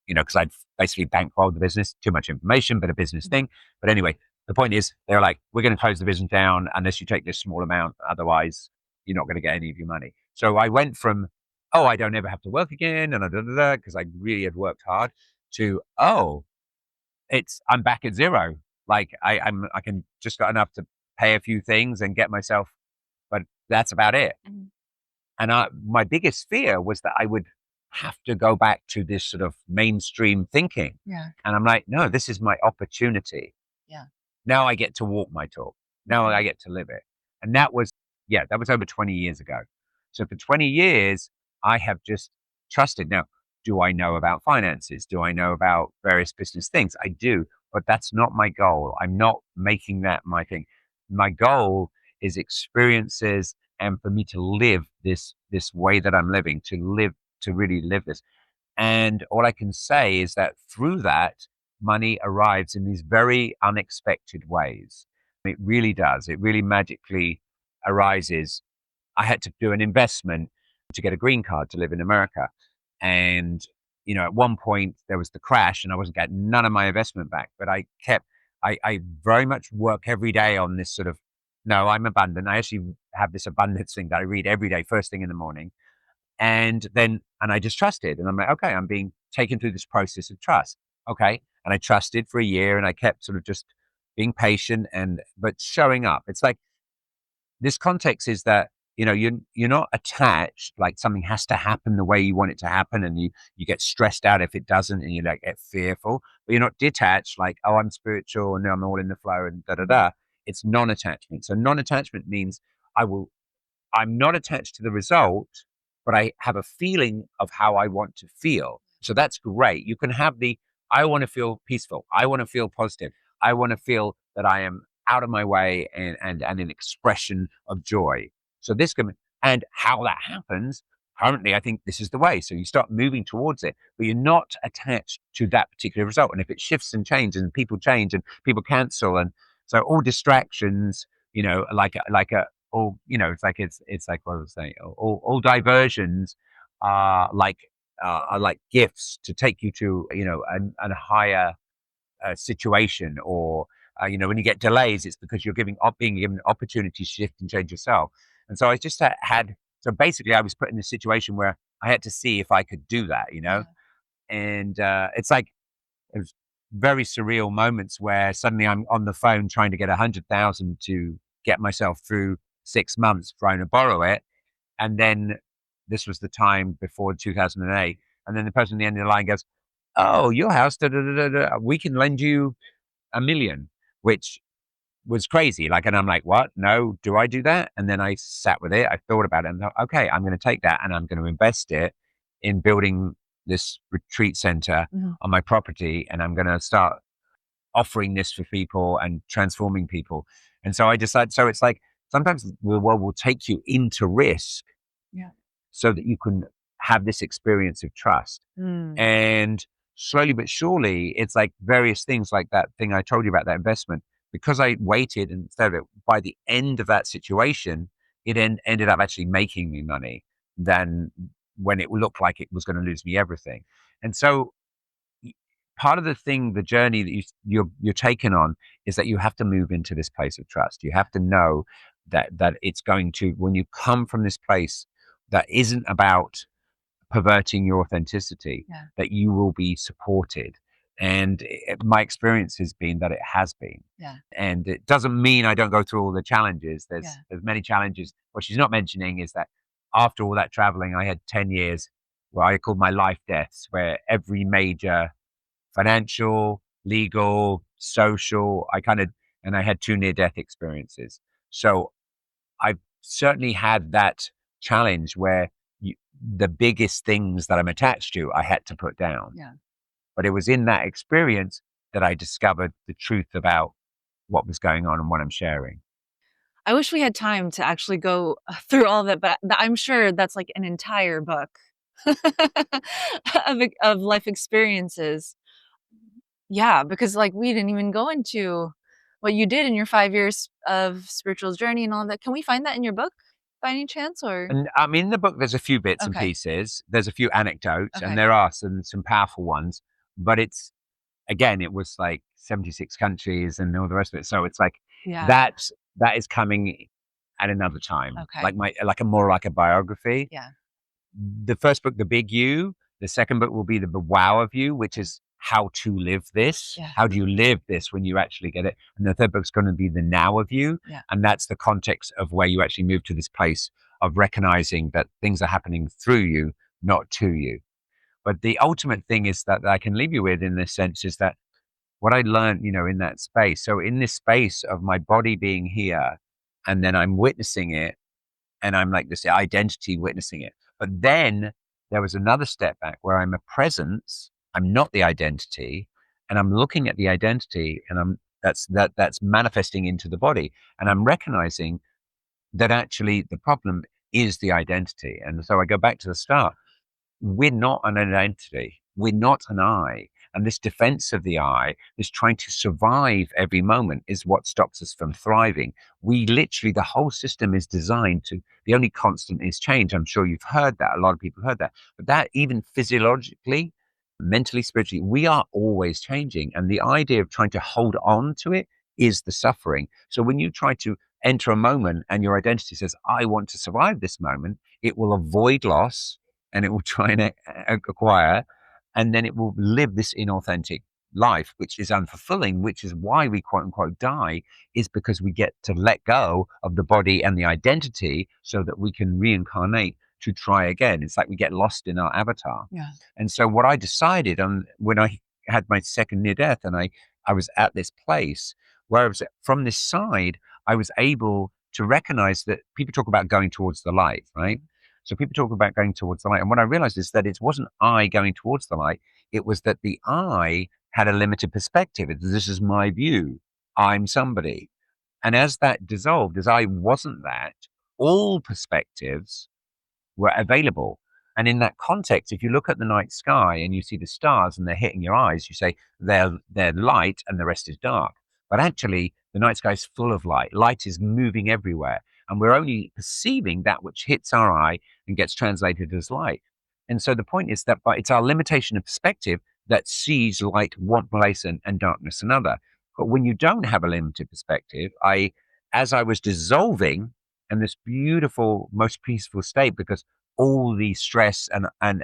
because I'd basically bankrolled the business, too much information, but a business thing. But anyway, the point is, they're like, we're going to close the business down unless you take this small amount. Otherwise, you're not going to get any of your money. So I went from, oh, I don't ever have to work again, and because I really had worked hard, to, oh, I'm back at zero. Like I can just got enough to pay a few things and get myself, but that's about it. And my biggest fear was that I would have to go back to this sort of mainstream thinking. Yeah. And I'm like, no, this is my opportunity. Yeah. Now I get to walk my talk. Now I get to live it. And that was over 20 years ago. So for 20 years, I have just trusted. Now, do I know about finances? Do I know about various business things? I do, but that's not my goal. I'm not making that my thing. My goal is experiences, and for me to live this way that I'm living, to really live this. And all I can say is that through that, money arrives in these very unexpected ways. It really does. It really magically arises. I had to do an investment to get a green card to live in America. And, at one point there was the crash and I wasn't getting none of my investment back, but I very much work every day on this sort of, no, I'm abundant. I actually have this abundance thing that I read every day, first thing in the morning. And I just trusted. And I'm like, okay, I'm being taken through this process of trust. Okay. And I trusted for a year and I kept sort of just being patient but showing up. It's like this context is that, you're not attached, like something has to happen the way you want it to happen. And you get stressed out if it doesn't and you like get fearful, but you're not detached like, oh, I'm spiritual and now I'm all in the flow and da da da. It's non-attachment. So non-attachment means I'm not attached to the result, but I have a feeling of how I want to feel. So that's great. You can have I want to feel peaceful. I want to feel positive. I want to feel that I am out of my way and an expression of joy. So and how that happens, currently, I think this is the way. So you start moving towards it, but you're not attached to that particular result. And if it shifts and changes and people change and people cancel, and so all distractions, it's like what I was saying. All diversions are like gifts to take you to a higher situation, or when you get delays, it's because you're being given an opportunity to shift and change yourself. And so I just so basically I was put in a situation where I had to see if I could do that, and it's like it was very surreal moments where suddenly I'm on the phone trying to get 100,000 to get myself through 6 months trying to borrow it. And then this was the time before 2008. And then the person at the end of the line goes, oh, your house, da, da, da, da, da, we can lend you 1 million, which was crazy. Like, and I'm like, what? No, do I do that? And then I sat with it. I thought about it and thought, okay, I'm going to take that and I'm going to invest it in building this retreat center on my property. And I'm going to start offering this for people and transforming people. And so I decided, so it's like, sometimes the world will take you into risk so that you can have this experience of trust. And slowly but surely, it's like various things like that thing I told you about, that investment. Because I waited and instead of it, by the end of that situation, it ended up actually making me money than when it looked like it was going to lose me everything. And so part of the journey that you're taken on is that you have to move into this place of trust. You have to know that it's going to, when you come from this place that isn't about perverting your authenticity, that you will be supported. And my experience has been that it has been. And it doesn't mean I don't go through all the challenges. There's many challenges. What she's not mentioning is that after all that traveling, I had 10 years where I called my life deaths, where every major financial, legal, social, and I had 2 near-death experiences. So I've certainly had that challenge where the biggest things that I'm attached to, I had to put down. But it was in that experience that I discovered the truth about what was going on and what I'm sharing. I wish we had time to actually go through all of it, but I'm sure that's like an entire book of life experiences. Yeah, because like we didn't even go into what you did in your 5 years of spiritual journey and all that. Can we find that in your book by any chance? Or And in the book, there's a few bits and pieces. There's a few anecdotes, and there are some powerful ones. But it was like 76 countries and all the rest of it. So it's like that is coming at another time, like more like a biography. The first book, The Big You. The second book will be The Wow of You, which is how to live this. How do you live this when you actually get it? And the third book's going to be The Now of You. And that's the context of where you actually move to this place of recognizing that things are happening through you, not to you. But the ultimate thing is that I can leave you with in this sense is that what I learned, in that space. So in this space of my body being here, and then I'm witnessing it, and I'm like this identity witnessing it. But then there was another step back where I'm a presence. I'm not the identity, and I'm looking at the identity, and that's manifesting into the body, and I'm recognizing that actually the problem is the identity. And so I go back to the start. We're not an identity. We're not an I. And this defense of the I, this trying to survive every moment, is what stops us from thriving. We literally, the whole system is designed to, the only constant is change. I'm sure you've heard that. A lot of people have heard that. But that, even physiologically, mentally, spiritually, we are always changing. And the idea of trying to hold on to it is the suffering. So when you try to enter a moment and your identity says, I want to survive this moment, it will avoid loss. and it will try and acquire, and then it will live this inauthentic life, which is unfulfilling, which is why we quote unquote die, is because we get to let go of the body and the identity so that we can reincarnate to try again. It's like we get lost in our avatar. Yeah. And so what I decided on when I had my second near death, and I was at this place where I was from this side, I was able to recognize that people talk about going towards the light, right? So people talk about going towards the light. And what I realized is that it wasn't I going towards the light. It was that the I had a limited perspective. This is my view. I'm somebody. And as that dissolved, as I wasn't that, all perspectives were available. And in that context, if you look at the night sky and you see the stars and they're hitting your eyes, you say they're light and the rest is dark. But actually, the night sky is full of light. Light is moving everywhere. And we're only perceiving that which hits our eye and gets translated as light. And so the point is that it's our limitation of perspective that sees light one place and darkness another. But when you don't have a limited perspective, as I was dissolving in this beautiful, most peaceful state, because all the stress and all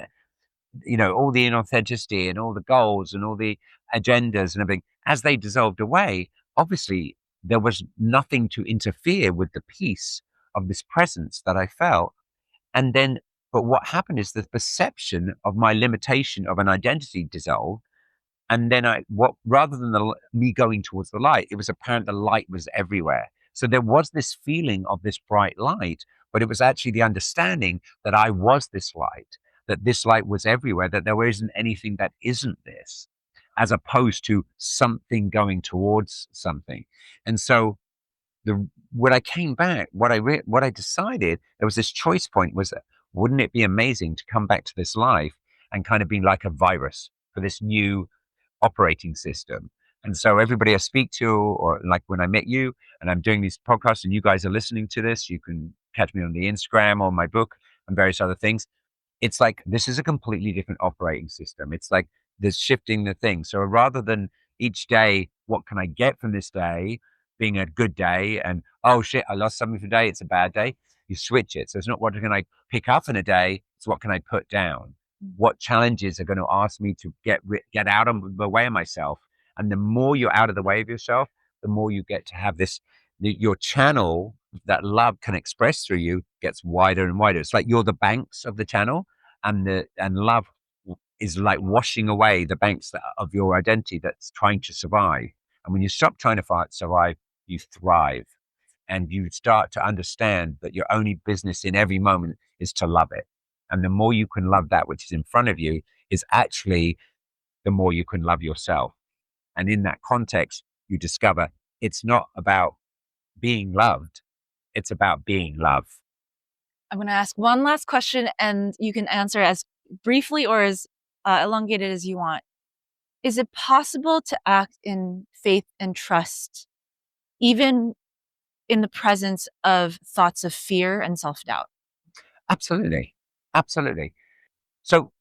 the inauthenticity and all the goals and all the agendas and everything, as they dissolved away, obviously there was nothing to interfere with the peace of this presence that I felt. And then, but what happened is the perception of my limitation of an identity dissolved. And then rather than me going towards the light, it was apparent the light was everywhere. So there was this feeling of this bright light, but it was actually the understanding that I was this light, that this light was everywhere, that there isn't anything that isn't this, as opposed to something going towards something. And so when I came back, what I decided, there was this choice point, was that wouldn't it be amazing to come back to this life and kind of be like a virus for this new operating system? And so everybody I speak to, or like when I met you and I'm doing these podcasts and you guys are listening to this, you can catch me on the Instagram or my book and various other things. It's like, this is a completely different operating system. It's like there's shifting the thing. So rather than each day, what can I get from this day being a good day, and oh shit, I lost something today, it's a bad day, you switch it. So it's not what can I pick up in a day, it's what can I put down. What challenges are going to ask me to get out of the way of myself? And the more you're out of the way of yourself, the more you get to have your channel that love can express through you gets wider and wider. It's like you're the banks of the channel, and love is like washing away the banks of your identity that's trying to survive. And when you stop trying to survive, you thrive. And you start to understand that your only business in every moment is to love it. And the more you can love that which is in front of you is actually the more you can love yourself. And in that context, you discover it's not about being loved, it's about being love. I'm going to ask one last question, and you can answer as briefly or as elongated as you want. Is it possible to act in faith and trust, even in the presence of thoughts of fear and self-doubt? Absolutely. Absolutely. So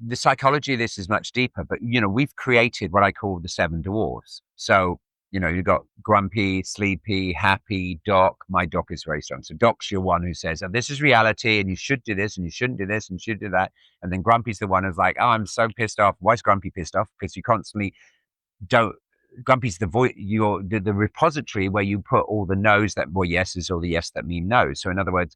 the psychology of this is much deeper, but we've created what I call the 7 dwarves. So you've got grumpy, sleepy, happy, Doc. My Doc is very strong. So Doc's your one who says, oh, this is reality and you should do this and you shouldn't do this and you should do that. And then Grumpy's the one who's like, oh, I'm so pissed off. Why is Grumpy pissed off? Because you constantly don't. Grumpy's the voice, the repository where you put all the no's that were yeses or the yes that mean no. So in other words,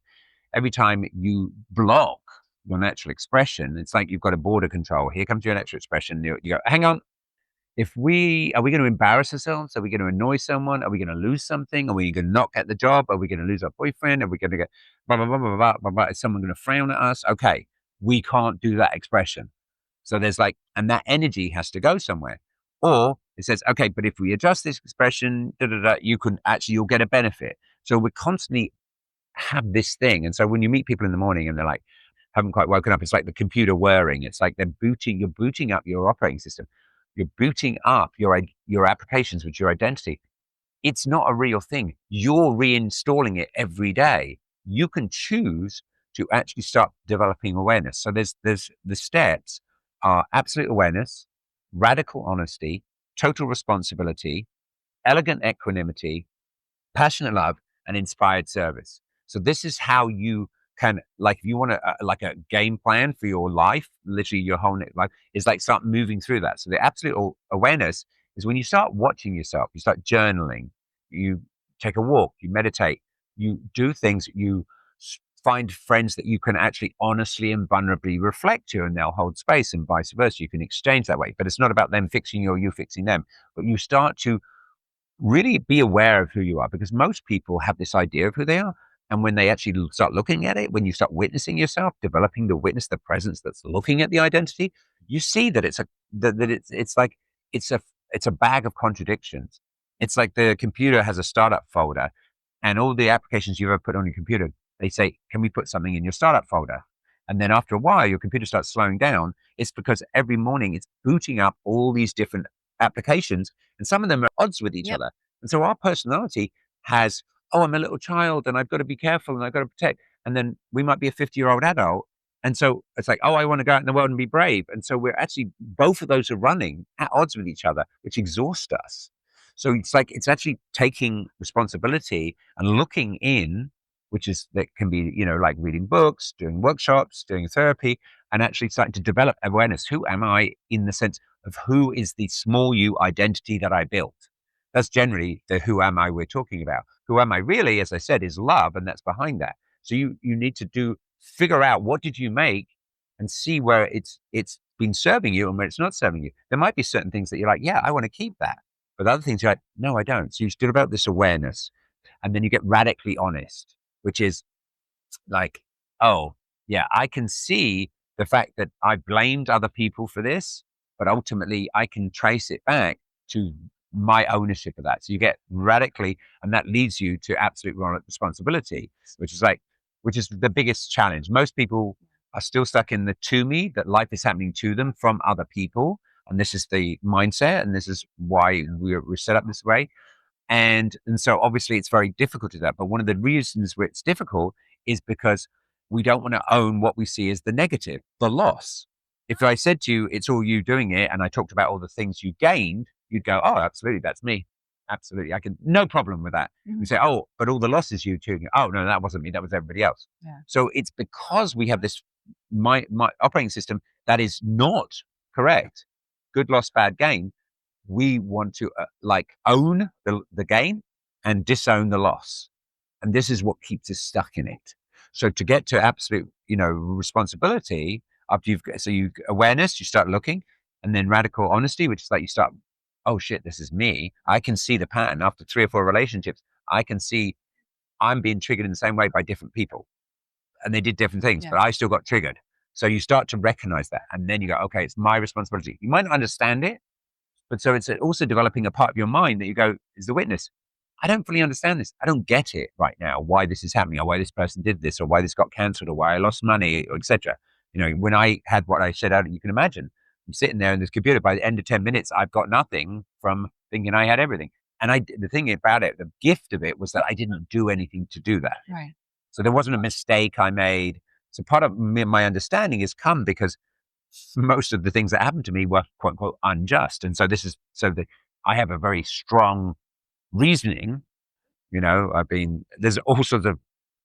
every time you block your natural expression, it's like you've got a border control. Here comes your natural expression. You go, hang on. Are we going to embarrass ourselves? Are we going to annoy someone? Are we going to lose something? Are we going to not get the job? Are we going to lose our boyfriend? Are we going to get blah, blah, blah, blah, blah, blah, blah? Is someone going to frown at us? Okay, we can't do that expression. So there's and that energy has to go somewhere. Or it says, okay, but if we adjust this expression, you'll get a benefit. So we constantly have this thing. And so when you meet people in the morning and they're like, haven't quite woken up, it's like the computer whirring. It's like you're booting up your operating system. You're booting up your applications with your identity. It's not a real thing. You're reinstalling it every day. You can choose to actually start developing awareness. So there's the steps are absolute awareness, radical honesty, total responsibility, elegant equanimity, passionate love, and inspired service. So this is how you can, like, if you want like a game plan for your life, literally your whole life, is like start moving through that. So the absolute awareness is when you start watching yourself, you start journaling, you take a walk, you meditate, you do things, you find friends that you can actually honestly and vulnerably reflect to, and they'll hold space, and vice versa. You can exchange that way, but it's not about them fixing you or you fixing them. But you start to really be aware of who you are, because most people have this idea of who they are. And when they actually start looking at it, when you start witnessing yourself, developing the witness, the presence that's looking at the identity, you see that it's like it's a bag of contradictions. It's like the computer has a startup folder, and all the applications you've ever put on your computer, they say, "Can we put something in your startup folder?" And then after a while, your computer starts slowing down. It's because every morning it's booting up all these different applications, and some of them are at odds with each Yep. other. And so our personality has, oh, I'm a little child and I've got to be careful and I've got to protect. And then we might be a 50-year-old adult. And so it's like, oh, I want to go out in the world and be brave. And so we're actually, both of those are running at odds with each other, which exhaust us. So it's like, it's actually taking responsibility and looking in, which is, that can be, like reading books, doing workshops, doing therapy, and actually starting to develop awareness. Who am I, in the sense of who is the small you identity that I built? That's generally the who am I we're talking about. Who am I really, as I said, is love, and that's behind that. So you need to figure out, what did you make, and see where it's been serving you and where it's not serving you. There might be certain things that you're like, yeah, I want to keep that. But other things you're like, no, I don't. So you still develop this awareness, and then you get radically honest, which is like, oh, yeah, I can see the fact that I blamed other people for this, but ultimately I can trace it back to my ownership of that. So you get radically, and that leads you to absolute responsibility, which is the biggest challenge. Most people are still stuck in the to me, that life is happening to them from other people. And this is the mindset, and this is why we're set up this way. And so obviously it's very difficult to do that. But one of the reasons where it's difficult is because we don't want to own what we see as the negative, the loss. If I said to you, it's all you doing it, and I talked about all the things you gained, you'd go, oh, absolutely, that's me. Absolutely. I can, no problem with that. Mhm. You say, oh, but all the losses you doing it. Oh, no, that wasn't me. That was everybody else. Yeah. So it's because we have this, my operating system that is not correct. Good loss, bad gain. We want to own the gain and disown the loss. And this is what keeps us stuck in it. So to get to absolute, responsibility, after you awareness, you start looking, and then radical honesty, which is like you start, oh shit, this is me. I can see the pattern after 3 or 4 relationships. I can see I'm being triggered in the same way by different people, and they did different things, Yeah. but I still got triggered. So you start to recognize that, and then you go, okay, it's my responsibility. You might not understand it, but so it's also developing a part of your mind that you go, is the witness. I don't fully understand this. I don't get it right now, why this is happening, or why this person did this, or why this got cancelled, or why I lost money, or etc. When I had what I said out, you can imagine, I'm sitting there in this computer. By the end of 10 minutes, I've got nothing from thinking I had everything. And the thing about it, the gift of it, was that I didn't do anything to do that. Right. So there wasn't a mistake I made. So part of my understanding has come because most of the things that happened to me were quote unquote unjust. And so I have a very strong reasoning. There's all sorts of,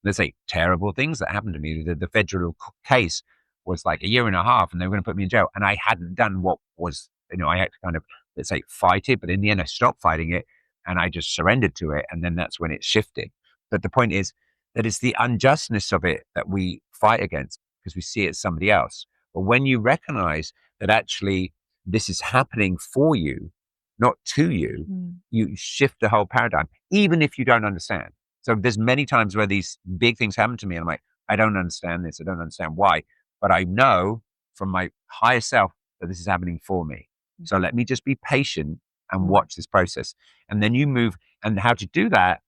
let's say, terrible things that happened to me. The federal case was like 1.5 years, and they were going to put me in jail. And I hadn't done what was, I had to kind of, let's say, fight it. But in the end, I stopped fighting it, and I just surrendered to it. And then that's when it shifted. But the point is that it's the unjustness of it that we fight against, because we see it as somebody else. But when you recognize that actually this is happening for you, not to you, you shift the whole paradigm, even if you don't understand. So there's many times where these big things happen to me, and I'm like, I don't understand this. I don't understand why. But I know from my higher self that this is happening for me. So let me just be patient and watch this process. And then you move, and how to do that.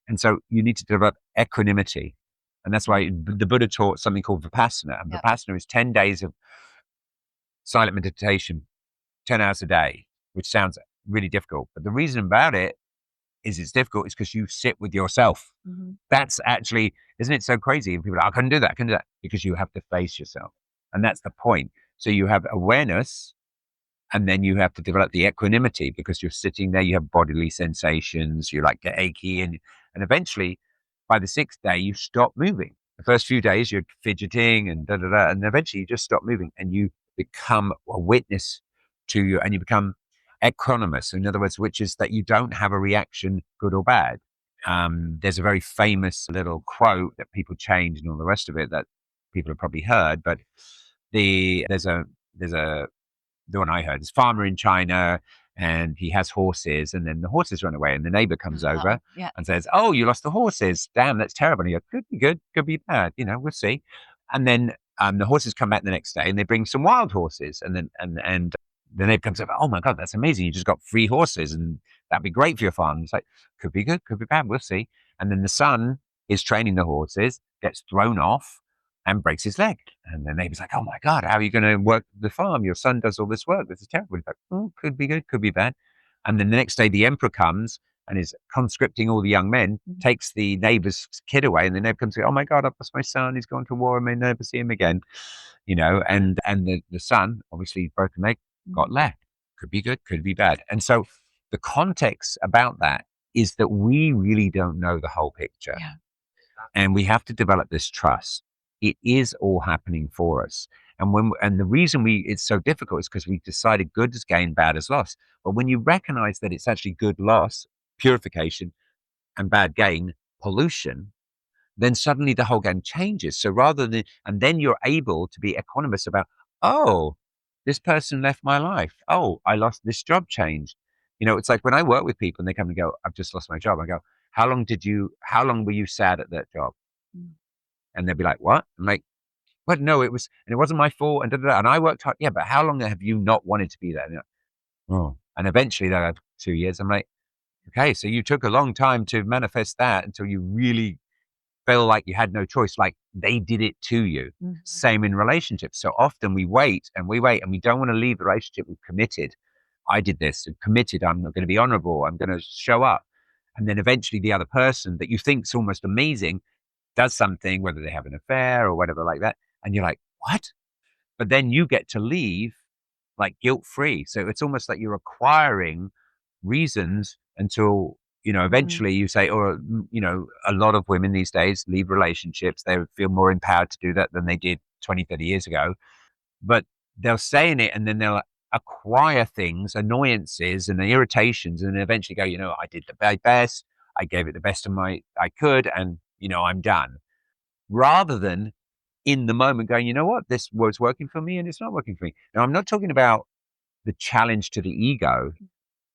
And so you need to develop equanimity. And that's why the Buddha taught something called Vipassana. And Vipassana is 10 days of silent meditation, 10 hours a day, which sounds really difficult. But the reason about it is it's difficult is because you sit with yourself. Mm-hmm. That's actually, isn't it so crazy? And people are like, I couldn't do that, because you have to face yourself. And that's the point. So you have awareness, and then you have to develop the equanimity, because you're sitting there, you have bodily sensations, you like get achy, and eventually by the 6th day, you stop moving. The first few days you're fidgeting and da da da, and eventually you just stop moving and you become a witness to you, and you become equanimous. In other words, which is that you don't have a reaction, good or bad. There's a very famous little quote that people change and all the rest of it that people have probably heard, but there's a the one I heard is farmer in China, and he has horses, and then the horses run away, and the neighbor comes over Yeah. and says, "Oh, you lost the horses. Damn, that's terrible." And he goes, "Could be good, could be bad. We'll see." And then the horses come back the next day, and they bring some wild horses, and then and the neighbor comes over. "Oh my God, that's amazing! You just got 3 horses, and that'd be great for your farm." It's like, could be good, could be bad. We'll see. And then the son is training the horses, gets thrown off, and breaks his leg. And the neighbor's like, "Oh my God, how are you going to work the farm? Your son does all this work. This is terrible." He's like, "Oh, could be good, could be bad." And then the next day, the emperor comes and is conscripting all the young men, takes the neighbor's kid away, and the neighbor comes and says, "Oh my God, I've lost my son. He's gone to war. I may never see him again." And the son, obviously broken leg, got left. Could be good, could be bad. And so the context about that is that we really don't know the whole picture. Yeah. And we have to develop this trust. It is all happening for us. And the reason it's so difficult is because we decided good is gain, bad is loss. But when you recognize that it's actually good loss, purification, and bad gain, pollution, then suddenly the whole game changes. So and then you're able to be equanimous about, oh, this person left my life. Oh, I lost this job changed. It's like when I work with people and they come and go, "I've just lost my job." I go, how long were you sad at that job? And they'll be like, "What?" I'm like, "Well, no, it wasn't my fault." And da, da, da. And I worked hard. Yeah, but how long have you not wanted to be there? And, oh. And eventually they'll have 2 years. I'm like, okay, so you took a long time to manifest that until you really feel like you had no choice, like they did it to you. Same in relationships. So often we wait and we don't want to leave the relationship. We've committed. I did this and committed. I'm going to be honorable. I'm going to show up. And then eventually the other person that you think's almost amazing does something, whether they have an affair or whatever like that. And you're like, what? But then you get to leave like guilt-free. So it's almost like you're acquiring reasons until, eventually you say, a lot of women these days leave relationships. They feel more empowered to do that than they did 20, 30 years ago. But they'll stay in it and then they'll acquire things, annoyances and irritations, and eventually go, I did the very best. I gave it the best I could, and, I'm done. Rather than in the moment going, you know what, this was working for me and it's not working for me. Now, I'm not talking about the challenge to the ego.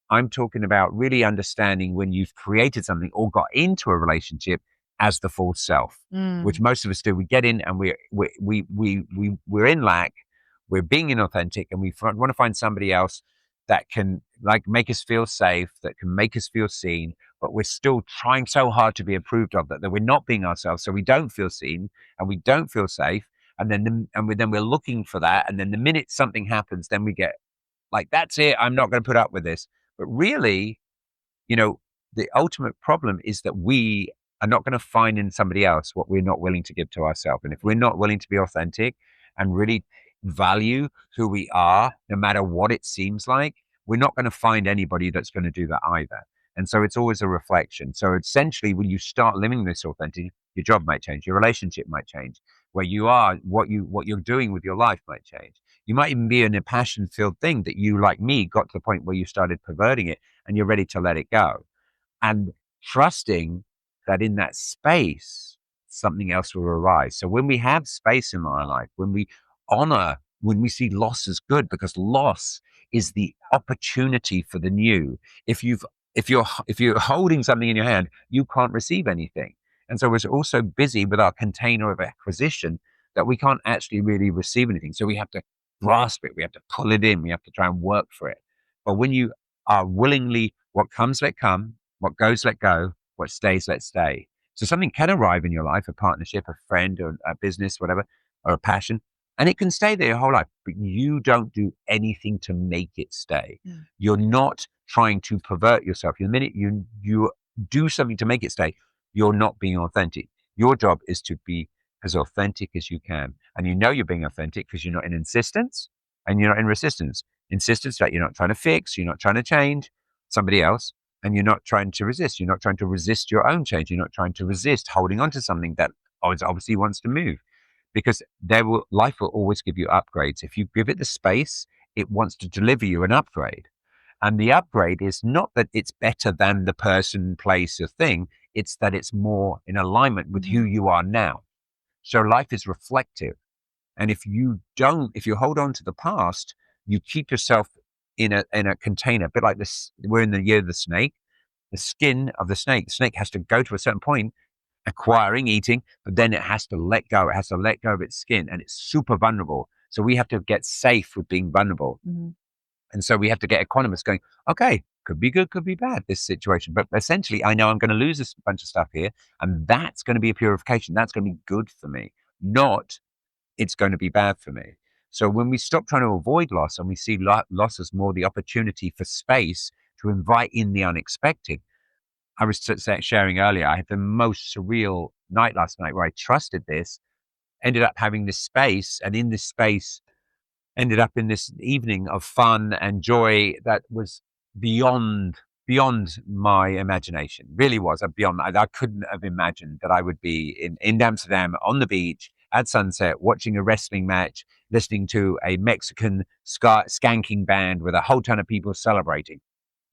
I'm talking about really understanding when you've created something or got into a relationship as the false self, which most of us do. We get in and we're in lack, we're being inauthentic, and we want to find somebody else that can make us feel safe, that can make us feel seen, but we're still trying so hard to be approved of that we're not being ourselves, so we don't feel seen and we don't feel safe, and then we're looking for that, and then the minute something happens, then we get like, that's it, I'm not going to put up with this. But really, the ultimate problem is that we are not going to find in somebody else what we're not willing to give to ourselves. And if we're not willing to be authentic and really value who we are, no matter what it seems like, we're not going to find anybody that's going to do that either. And so it's always a reflection. So essentially, when you start living this authentic, your job might change, your relationship might change, where you are, what you're doing with your life might change. You might even be in a passion-filled thing that you, like me, got to the point where you started perverting it and you're ready to let it go. And trusting that in that space, something else will arise. So when we have space in our life, when we honor, when we see loss as good, because loss is the opportunity for the new. If you're holding something in your hand, you can't receive anything. And so we're also busy with our container of acquisition that we can't actually really receive anything. So we have to grasp it. We have to pull it in. We have to try and work for it. But when you are willingly, what comes, let come, what goes, let go, what stays, let stay. So something can arrive in your life, a partnership, a friend, or a business, whatever, or a passion, and it can stay there your whole life, but you don't do anything to make it stay. You're not trying to pervert yourself. The minute you do something to make it stay, you're not being authentic. Your job is to be as authentic as you can. And you're being authentic because you're not in insistence and you're not in resistance. Insistence that you're not trying to fix, you're not trying to change somebody else, and you're not trying to resist. You're not trying to resist your own change. You're not trying to resist holding on to something that obviously wants to move, because life will always give you upgrades. If you give it the space, it wants to deliver you an upgrade. And the upgrade is not that it's better than the person, place, or thing. It's that it's more in alignment with who you are now. So life is reflective. And if you hold on to the past, you keep yourself in a container, a bit like this. We're in the year of the snake. The skin of the snake has to go to a certain point, acquiring, eating, but then it has to let go. It has to let go of its skin, and it's super vulnerable. So we have to get safe with being vulnerable. And so we have to get economists going, okay, could be good, could be bad, this situation. But essentially, I know I'm going to lose this bunch of stuff here, and that's going to be a purification. That's going to be good for me, not it's going to be bad for me. So when we stop trying to avoid loss and we see loss as more the opportunity for space to invite in the unexpected. I was sharing earlier, I had the most surreal night last night where I trusted this, ended up having this space, and in this space, ended up in this evening of fun and joy that was beyond my imagination. Really was beyond. I couldn't have imagined that I would be in Amsterdam on the beach at sunset, watching a wrestling match, listening to a Mexican skanking band with a whole ton of people celebrating.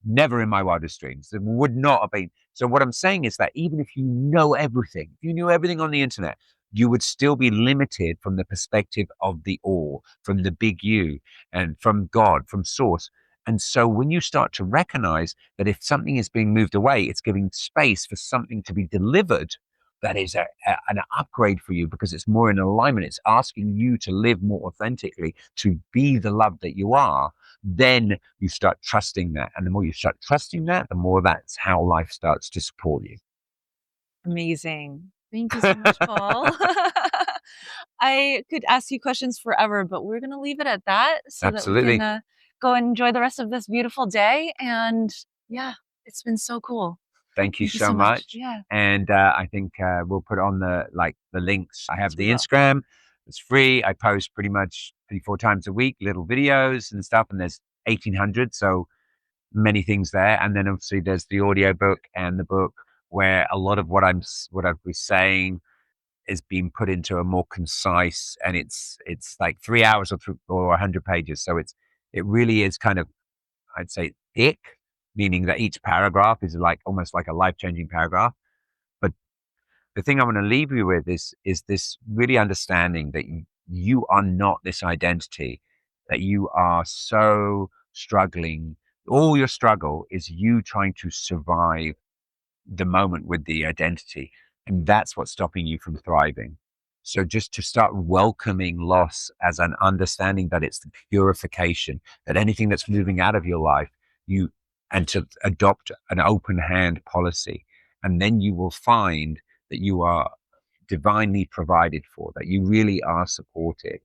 Never in my wildest dreams. It would not have been. So what I'm saying is that even if you know everything, if you knew everything on the internet, you would still be limited from the perspective of the all, from the big you, and from God, from source. And so when you start to recognize that if something is being moved away, it's giving space for something to be delivered, that is an upgrade for you, because it's more in alignment. It's asking you to live more authentically, to be the love that you are. Then you start trusting that. And the more you start trusting that, the more that's how life starts to support you. Amazing. Thank you so much, Paul. I could ask you questions forever, but we're going to leave it at that so that we Absolutely. can go and enjoy the rest of this beautiful day. And yeah, it's been so cool. Thank you Thank you so so much. much. Yeah. And I think we'll put on the links. I have We the will. Instagram. It's free. I post pretty much 3-4 times a week, little videos and stuff. And there's 1,800. So many things there. And then obviously there's the audio book and the book, where a lot of what I've been saying is being put into a more concise, and it's like 3 hours or 100 pages. So it really is kind of, I'd say, thick, meaning that each paragraph is like almost like a life-changing paragraph. But the thing I want to leave you with is this really understanding that you are not this identity, that you are so struggling. All your struggle is you trying to survive the moment with the identity. And that's what's stopping you from thriving. So just to start welcoming loss as an understanding that it's the purification, that anything that's moving out of your life, and to adopt an open hand policy. And then you will find that you are divinely provided for, that you really are supported,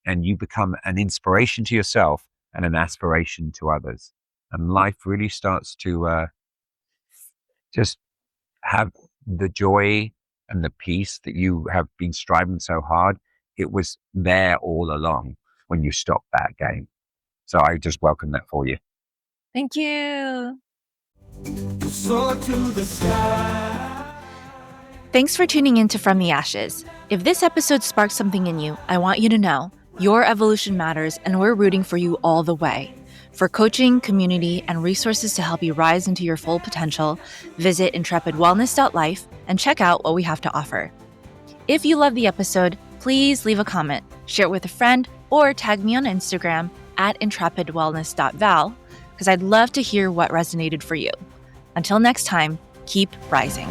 and you become an inspiration to yourself and an aspiration to others. And life really starts to just have the joy and the peace that you have been striving so hard. It was there all along when you stopped that game. So I just welcome that for you. Thank you. Soar to the sky. Thanks for tuning in to From the Ashes. If this episode sparked something in you, I want you to know your evolution matters, and we're rooting for you all the way. For coaching, community, and resources to help you rise into your full potential, visit intrepidwellness.life and check out what we have to offer. If you love the episode, please leave a comment, share it with a friend, or tag me on Instagram at intrepidwellness.val, because I'd love to hear what resonated for you. Until next time, keep rising.